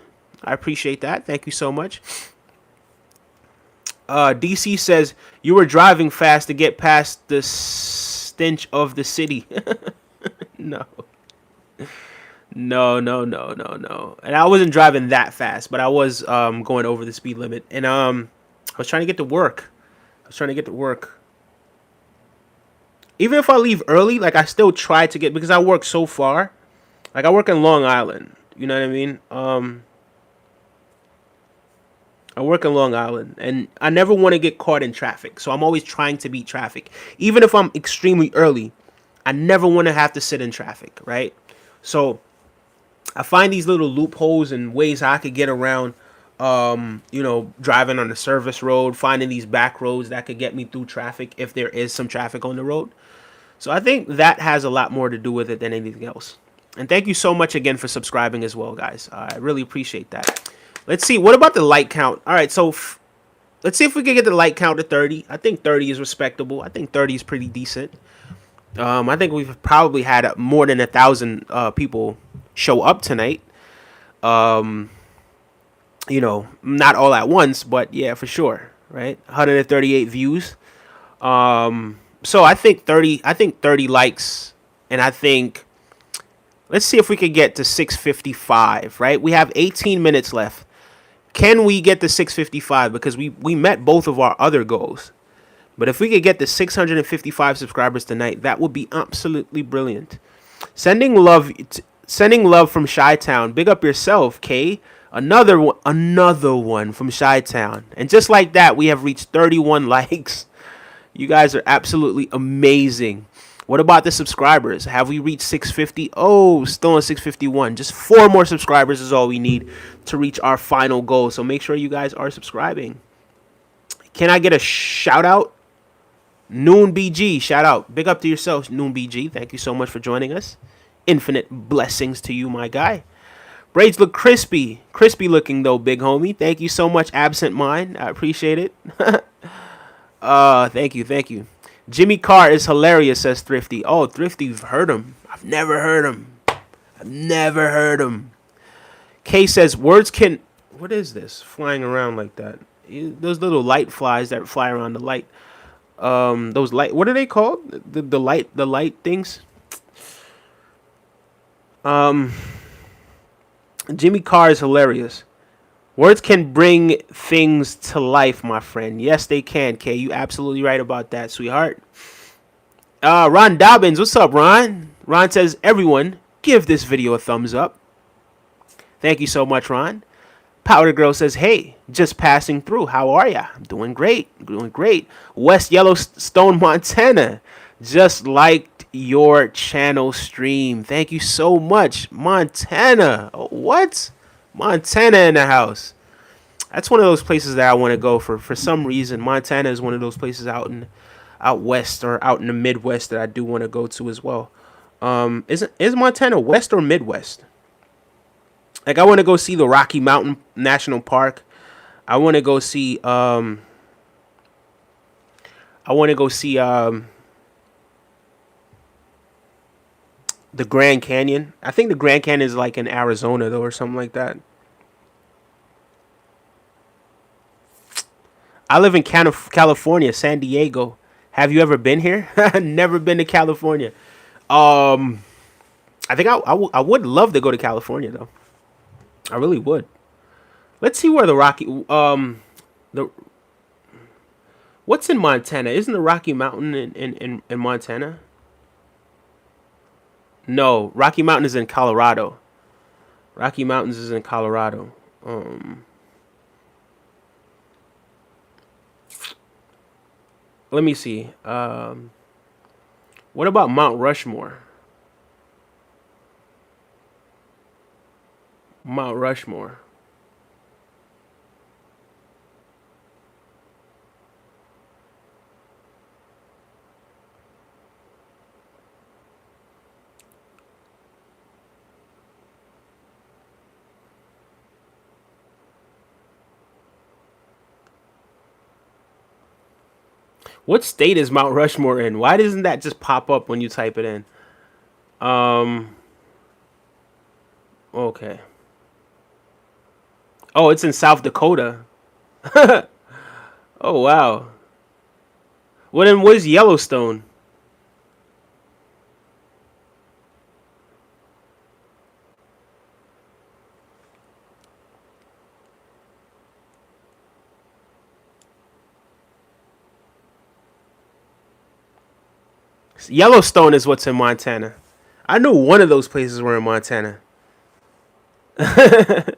I appreciate that. Thank you so much. DC says you were driving fast to get past the stench of the city. No. No. And I wasn't driving that fast, but I was going over the speed limit. And I was trying to get to work. Even if I leave early, like, I still try to get, because I work so far. Like, I work in Long Island. You know what I mean? I work in Long Island, and I never want to get caught in traffic. So I'm always trying to beat traffic. Even if I'm extremely early, I never want to have to sit in traffic, right? So I find these little loopholes and ways how I could get around, you know, driving on the service road, finding these back roads that could get me through traffic if there is some traffic on the road. So I think that has a lot more to do with it than anything else. And thank you so much again for subscribing as well, guys. I really appreciate that. Let's see. What about the like count? All right, so let's see if we can get the like count to 30. I think 30 is respectable. I think 30 is pretty decent. I think we've probably had more than 1,000 people show up tonight. You know, not all at once, but yeah, for sure, right? 138 views. So I think 30 likes, and I think, let's see if we could get to 655, right? We have 18 minutes left. Can we get to 655? Because we met both of our other goals. But if we could get to 655 subscribers tonight, that would be absolutely brilliant. Sending love from Chi-Town. Big up yourself, Kay. Another one from Chi-Town. And just like that, we have reached 31 likes. You guys are absolutely amazing. What about the subscribers? Have we reached 650? Oh, still on 651. Just 4 more subscribers is all we need to reach our final goal. So make sure you guys are subscribing. Can I get a shout out? Noon BG, shout out. Big up to yourself, Noon BG. Thank you so much for joining us. Infinite blessings to you, my guy. Braids look crispy. Crispy looking, though, big homie. Thank you so much, Absent Mind. I appreciate it. Thank you. Jimmy Carr is hilarious, says Thrifty. Oh, Thrifty, you've heard him. I've never heard him. Kay says, words can... What is this? Flying around like that. Those little light flies that fly around the light. Those light... What are they called? The light things? Jimmy Carr is hilarious. Words can bring things to life, my friend. Yes, they can, Kay. You absolutely right about that, sweetheart. Ron Dobbins, what's up, Ron? Ron says, everyone, give this video a thumbs up. Thank you so much, Ron. Powder Girl says, hey, just passing through. How are ya? I'm doing great. West Yellowstone, Montana. Just liked your channel stream. Thank you so much, Montana. Oh, what? Montana in the house. That's one of those places that I want to go for some reason. Montana is one of those places out west or out in the Midwest that I do want to go to as well. Is Montana West or Midwest? Like, I want to go see the Rocky Mountain National Park. I want to go see The Grand Canyon. I think the Grand Canyon is like in Arizona though, or something like that. I live in California, San Diego. Have you ever been here? Never been to California. Um, I think I would love to go to California though. I really would. Let's see where the the what's in Montana? Isn't the Rocky Mountain in Montana? No, Rocky Mountain is in Colorado. Rocky Mountains is in Colorado. Um, Let me see. What about Mount Rushmore? Mount Rushmore. What state is Mount Rushmore in? Why doesn't that just pop up when you type it in? Um, okay. Oh, it's in South Dakota. Oh wow. Well then, where's Yellowstone? Yellowstone is what's in Montana. I knew one of those places were in Montana. I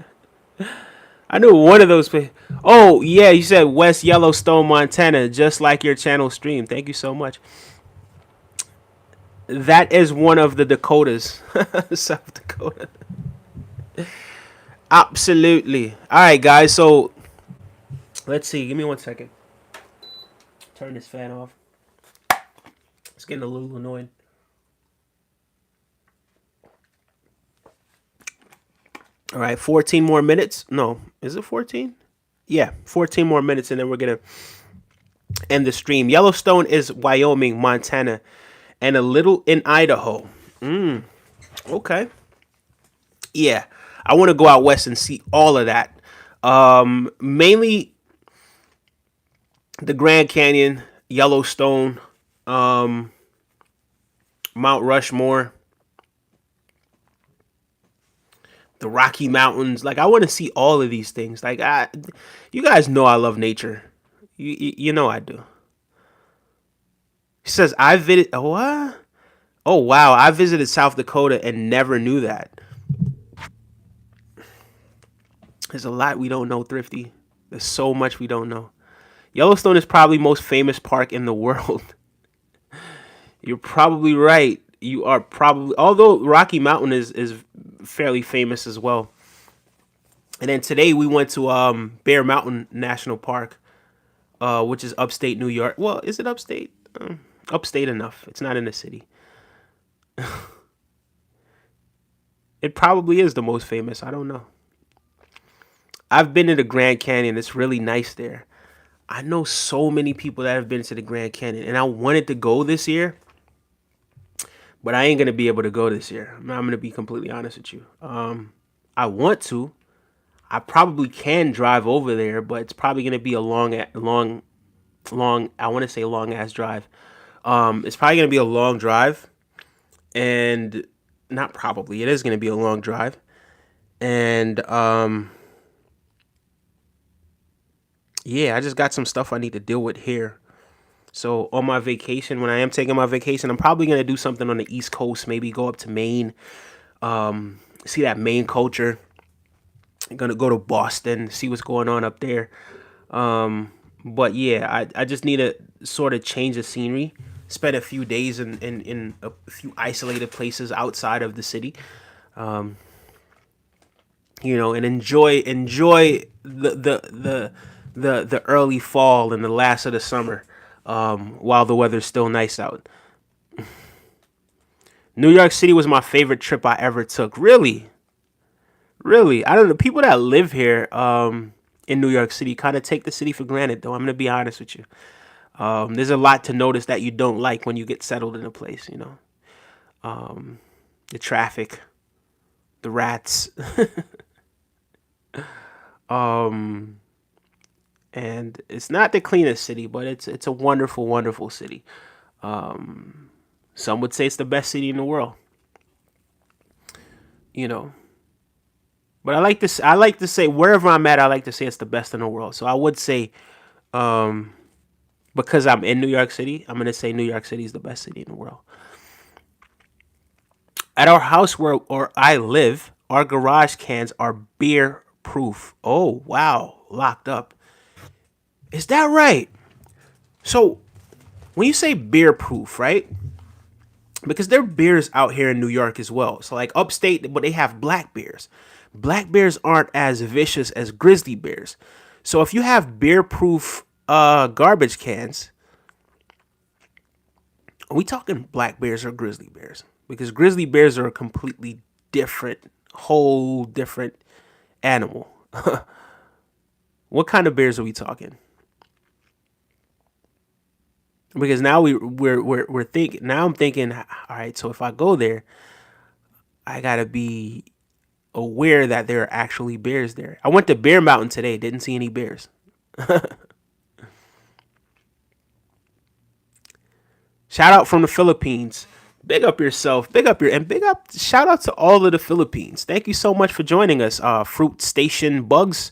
knew one of those places. Oh yeah, you said West Yellowstone, Montana, just like your channel stream. Thank you so much. That is one of the Dakotas, South Dakota. Absolutely. All right, guys. So let's see. Give me 1 second. Turn this fan off. It's getting a little annoying. All right, 14 more minutes. No, is it 14? Yeah, 14 more minutes, and then we're gonna end the stream. Yellowstone is Wyoming, Montana, and a little in Idaho. Okay. Yeah, I want to go out west and see all of that. Mainly the Grand Canyon, Yellowstone, um, Mount Rushmore, the Rocky Mountains. Like I want to see all of these things. You guys know I love nature. You know I do. He says I visited. Oh, what? Oh wow, I visited South Dakota and never knew that. There's a lot we don't know, Thrifty. There's so much we don't know. Yellowstone is probably most famous park in the world. You're probably right. You are probably, although Rocky Mountain is fairly famous as well. And then today we went to Bear Mountain National Park, which is upstate New York. Well, is it upstate? Upstate enough. It's not in the city. It probably is the most famous. I don't know. I've been to the Grand Canyon. It's really nice there. I know so many people that have been to the Grand Canyon, and I wanted to go this year, but I ain't gonna be able to go this year. I'm gonna be completely honest with you. I want to. I probably can drive over there, but it's probably gonna be a long. I want to say long ass drive. It's probably gonna be a long drive, and not probably. It is gonna be a long drive, and yeah, I just got some stuff I need to deal with here. So on my vacation, when I am taking my vacation, I'm probably gonna do something on the East Coast. Maybe go up to Maine, see that Maine culture. I'm gonna go to Boston, see what's going on up there. But yeah, I just need to sort of change the scenery. Spend a few days in a few isolated places outside of the city. And enjoy the early fall and the last of the summer, while the weather's still nice out. New York City was my favorite trip I ever took. Really, really. I don't know. People that live here, in New York City, kind of take the city for granted. Though I'm gonna be honest with you. There's a lot to notice that you don't like when you get settled in a place. the traffic, the rats, and it's not the cleanest city, but it's a wonderful, wonderful city. Some would say it's the best city in the world. You know, but I like to say wherever I'm at, I like to say it's the best in the world. So I would say, because I'm in New York City, I'm gonna say New York City is the best city in the world. At our house where or I live, our garage cans are beer proof. Oh wow, locked up. Is that right? So when you say beer proof, right? Because there are beers out here in New York as well. So like upstate, but they have black bears. Black bears aren't as vicious as grizzly bears. So if you have beer proof garbage cans, are we talking black bears or grizzly bears? Because grizzly bears are a completely different, whole different animal. What kind of bears are we talking? Because now we're thinking. Now I'm thinking. All right, so if I go there, I gotta be aware that there are actually bears there. I went to Bear Mountain today. Didn't see any bears. Shout out from the Philippines. Big up yourself. Big up your and big up. Shout out to all of the Philippines. Thank you so much for joining us, Fruit Station Bugs.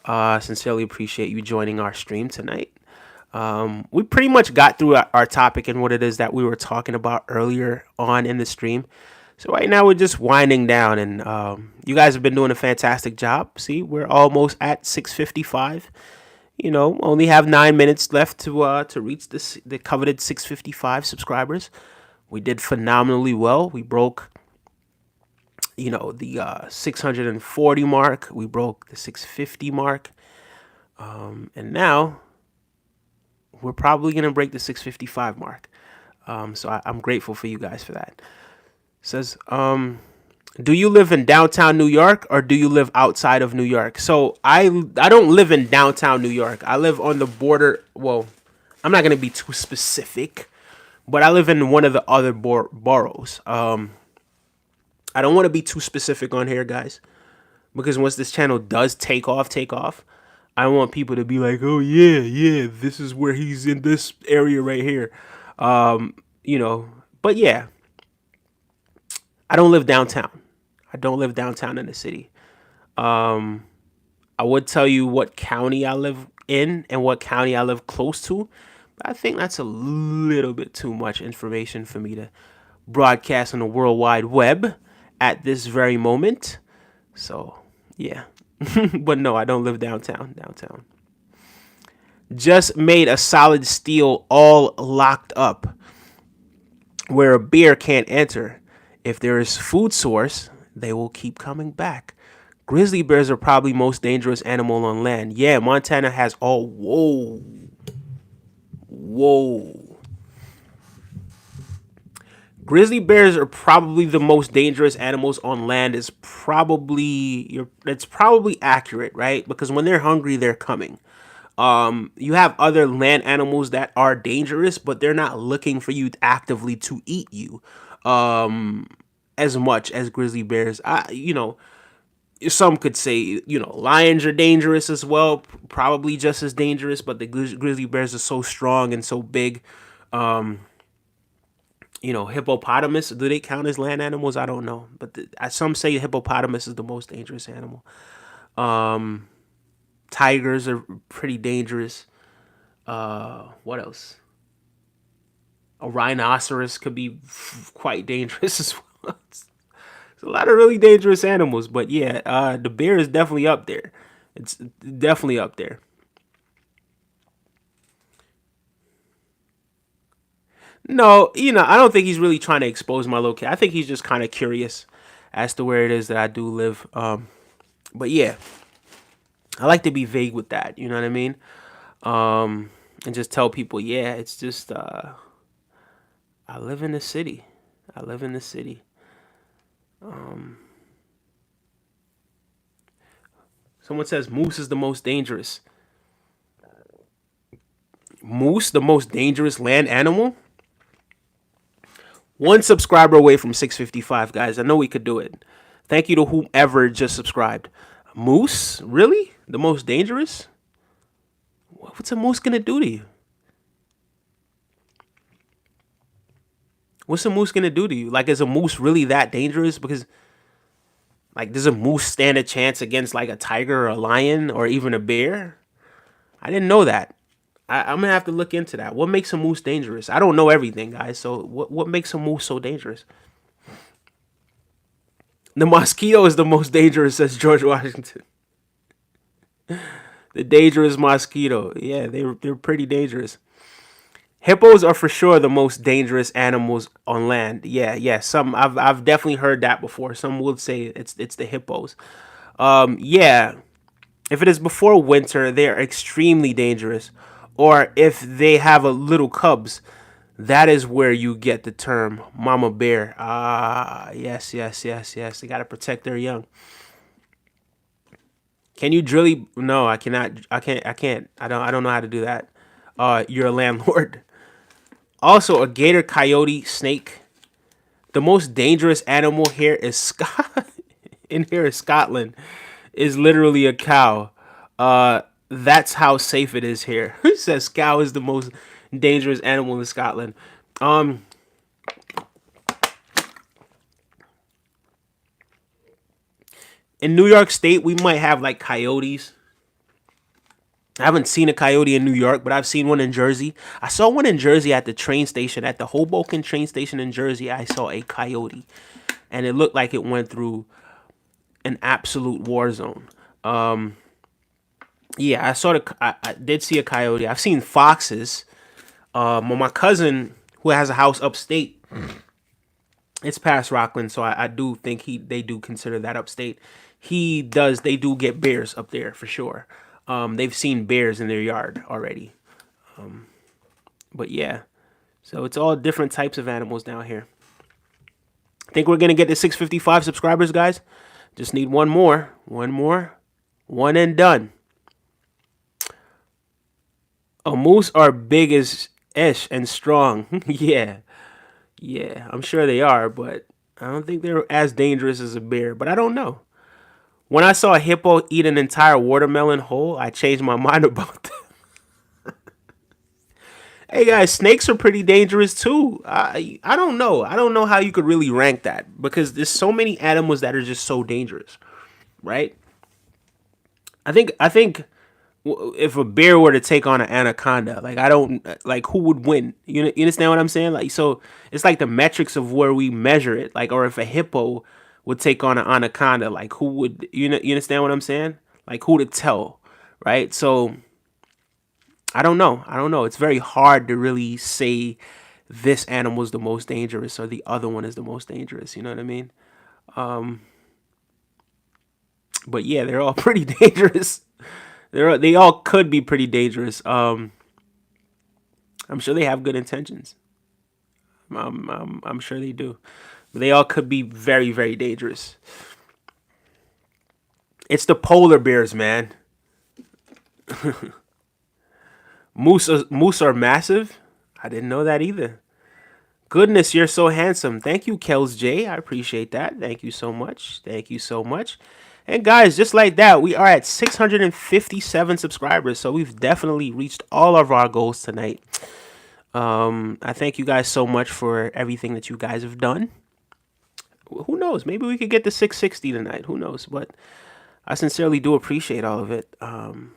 Sincerely appreciate you joining our stream tonight. We pretty much got through our topic and what it is that we were talking about earlier on in the stream. So right now we're just winding down, and you guys have been doing a fantastic job. See, we're almost at 6:55. You know, only have 9 minutes left to reach the coveted 6:55 subscribers. We did phenomenally well. We broke, the 640 mark. We broke the 650 mark, and now we're probably gonna break the 6:55 mark. So I'm grateful for you guys for that. It says, do you live in downtown New York or do you live outside of New York? So I don't live in downtown New York. I live on the border. Well, I'm not gonna be too specific, but I live in one of the other boroughs. I don't want to be too specific on here, guys, because once this channel does take off, I don't want people to be like, oh yeah, yeah, this is where he's in this area right here. You know, but yeah, I don't live downtown. I don't live downtown in the city. I would tell you what county I live in and what county I live close to. But I think that's a little bit too much information for me to broadcast on the World Wide Web at this very moment. So, yeah. But no, I don't live downtown. Just made a solid steel all locked up where a bear can't enter. If there is food source, they will keep coming back. Grizzly bears are probably most dangerous animal on land. Yeah, Montana has all. Whoa. Grizzly bears are probably the most dangerous animals on land. It's probably accurate, right? Because when they're hungry, they're coming. You have other land animals that are dangerous, but they're not looking for you actively to eat you. As much as grizzly bears. Some could say, lions are dangerous as well, probably just as dangerous, but the grizzly bears are so strong and so big. Hippopotamus, do they count as land animals? I don't know, but some say hippopotamus is the most dangerous animal. Tigers are pretty dangerous. What else? A rhinoceros could be quite dangerous as well. It's a lot of really dangerous animals, but yeah, the bear is definitely up there. It's definitely up there. No, I don't think he's really trying to expose my location. I think he's just kind of curious as to where it is that I do live. But yeah, I like to be vague with that. You know what I mean? And just tell people, yeah, it's just I live in the city. I live in the city. Someone says moose is the most dangerous. Moose, the most dangerous land animal? One subscriber away from 655, guys. I know we could do it. Thank you to whomever just subscribed. Moose? Really? The most dangerous? What's a moose gonna do to you? What's a moose gonna do to you? Like, is a moose really that dangerous? Because, like, does a moose stand a chance against, like, a tiger or a lion or even a bear? I didn't know that. I'm gonna have to look into that. What makes a moose dangerous? I don't know everything, guys. So, what makes a moose so dangerous? The mosquito is the most dangerous, says George Washington. The dangerous mosquito. Yeah, they're pretty dangerous. Hippos are for sure the most dangerous animals on land. Yeah, yeah. Some I've definitely heard that before. Some would say it's the hippos. Yeah. If it is before winter, they are extremely dangerous. Or if they have a little cubs, that is where you get the term mama bear. Ah, yes, yes, yes, yes. They gotta protect their young. Can you drill? No, I cannot. I can't. I can't. I don't know how to do that. You're a landlord. Also, a gator, coyote, snake. The most dangerous animal here is in here is Scotland. Is literally a cow. That's how safe it is here. He says cow is the most dangerous animal in Scotland. Um, in New York State, we might have like coyotes. I haven't seen a coyote in New York, but I've seen one in Jersey. I saw one in Jersey at the train station, at the Hoboken train station in Jersey. I saw a coyote, and it looked like it went through an absolute war zone. Yeah, I did see a coyote. I've seen foxes. Well, my cousin who has a house upstate, it's past Rockland, so I do think they do consider that upstate. They do get bears up there for sure. They've seen bears in their yard already. But yeah, so it's all different types of animals down here. I think we're gonna get to 655 subscribers, guys. Just need one more, one and done. A moose are big as ish and strong. Yeah, yeah, I'm sure they are, but I don't think they're as dangerous as a bear. But I don't know. When I saw a hippo eat an entire watermelon whole, I changed my mind about that. Hey guys, snakes are pretty dangerous too. I don't know. I don't know how you could really rank that because there's so many animals that are just so dangerous, right? I think if a bear were to take on an anaconda, like I don't like who would win. You understand what I'm saying? Like so, it's like the metrics of where we measure it. Like or if a hippo would take on an anaconda, like who would you understand what I'm saying? Like who to tell, right? So I don't know. I don't know. It's very hard to really say this animal is the most dangerous or the other one is the most dangerous. You know what I mean? But yeah, they're all pretty dangerous. They all could be pretty dangerous. I'm sure they have good intentions. I'm sure they do. But they all could be very, very dangerous. It's the polar bears, man. Moose are massive. I didn't know that either. Goodness, you're so handsome. Thank you, Kels J. I appreciate that. Thank you so much. Thank you so much. And guys, just like that, we are at 657 subscribers. So we've definitely reached all of our goals tonight. I thank you guys so much for everything that you guys have done. Who knows? Maybe we could get to 660 tonight. Who knows? But I sincerely do appreciate all of it.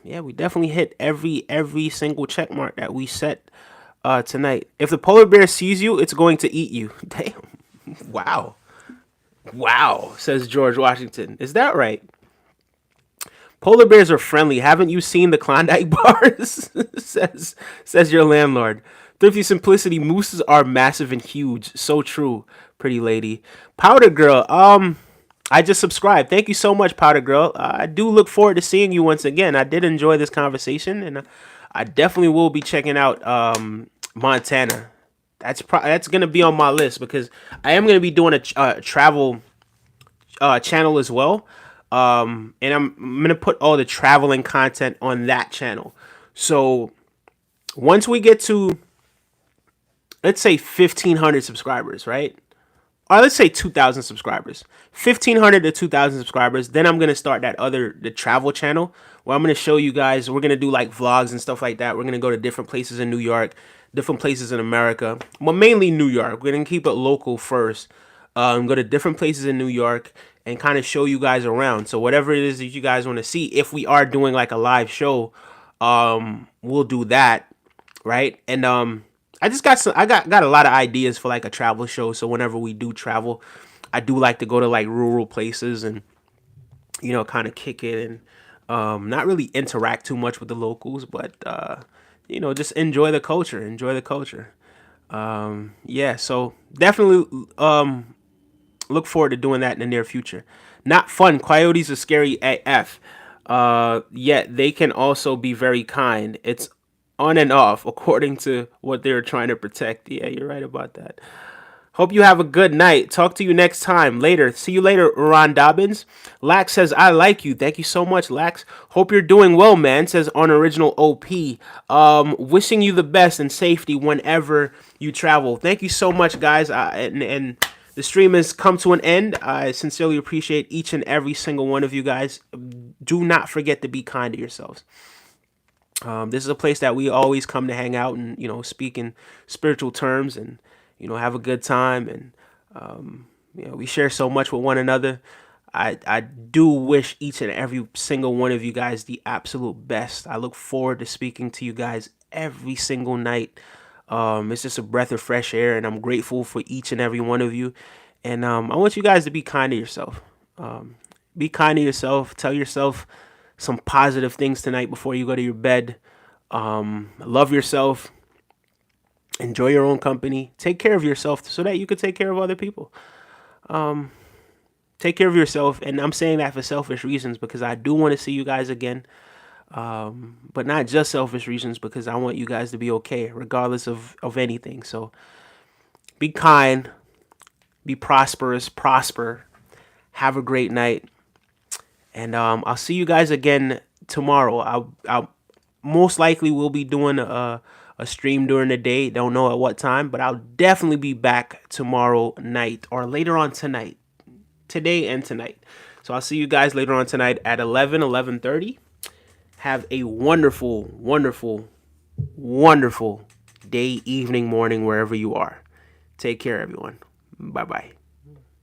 Yeah, we definitely hit every single check mark that we set tonight. If the polar bear sees you, it's going to eat you. Damn. Wow. Wow, says George Washington. Is that right? Polar bears are friendly. Haven't you seen the Klondike bars? says your landlord. Thrifty simplicity. Mooses are massive and huge. So true, pretty lady. Powder girl. I just subscribed. Thank you so much, Powder Girl. I do look forward to seeing you once again. I did enjoy this conversation, and I definitely will be checking out Montana. That's gonna be on my list because I am gonna be doing a travel channel as well, and I'm gonna put all the traveling content on that channel. So once we get to let's say 1,500 subscribers, right? Or let's say 2,000 subscribers, 1,500 to 2,000 subscribers. Then I'm gonna start the travel channel where I'm gonna show you guys. We're gonna do like vlogs and stuff like that. We're gonna go to different places in New York, different places in America, well, mainly New York. We're gonna keep it local first. Go to different places in New York and kind of show you guys around. So whatever it is that you guys want to see, if we are doing like a live show, we'll do that, right? And I just got some. I got a lot of ideas for like a travel show. So whenever we do travel, I do like to go to like rural places and kind of kick it and not really interact too much with the locals, but just enjoy the culture. Enjoy the culture. Yeah. So definitely look forward to doing that in the near future. Not fun. Coyotes are scary AF. Yet they can also be very kind. It's on and off according to what they're trying to protect. Yeah, you're right about that. Hope you have a good night. Talk to you next time. Later. See you later, Ron Dobbins. Lax says, I like you. Thank you so much, Lax. Hope you're doing well, man, says on original OP. Wishing you the best and safety whenever you travel. Thank you so much, guys. And the stream has come to an end. I sincerely appreciate each and every single one of you guys. Do not forget to be kind to yourselves. This is a place that we always come to hang out and, speak in spiritual terms and, have a good time. And, we share so much with one another. I do wish each and every single one of you guys the absolute best. I look forward to speaking to you guys every single night. It's just a breath of fresh air, and I'm grateful for each and every one of you. And I want you guys to be kind to yourself. Be kind to yourself. Tell yourself some positive things tonight before you go to your bed. Love yourself. Enjoy your own company. Take care of yourself so that you can take care of other people. Take care of yourself. And I'm saying that for selfish reasons because I do want to see you guys again. But not just selfish reasons because I want you guys to be okay regardless of anything. So be kind. Be prosperous. Prosper. Have a great night. And I'll see you guys again tomorrow. I'll most likely will be doing a stream during the day. Don't know at what time, but I'll definitely be back tomorrow night or later on tonight. Today and tonight. So I'll see you guys later on tonight at 11:30. Have a wonderful, wonderful, wonderful day, evening, morning, wherever you are. Take care, everyone. Bye-bye.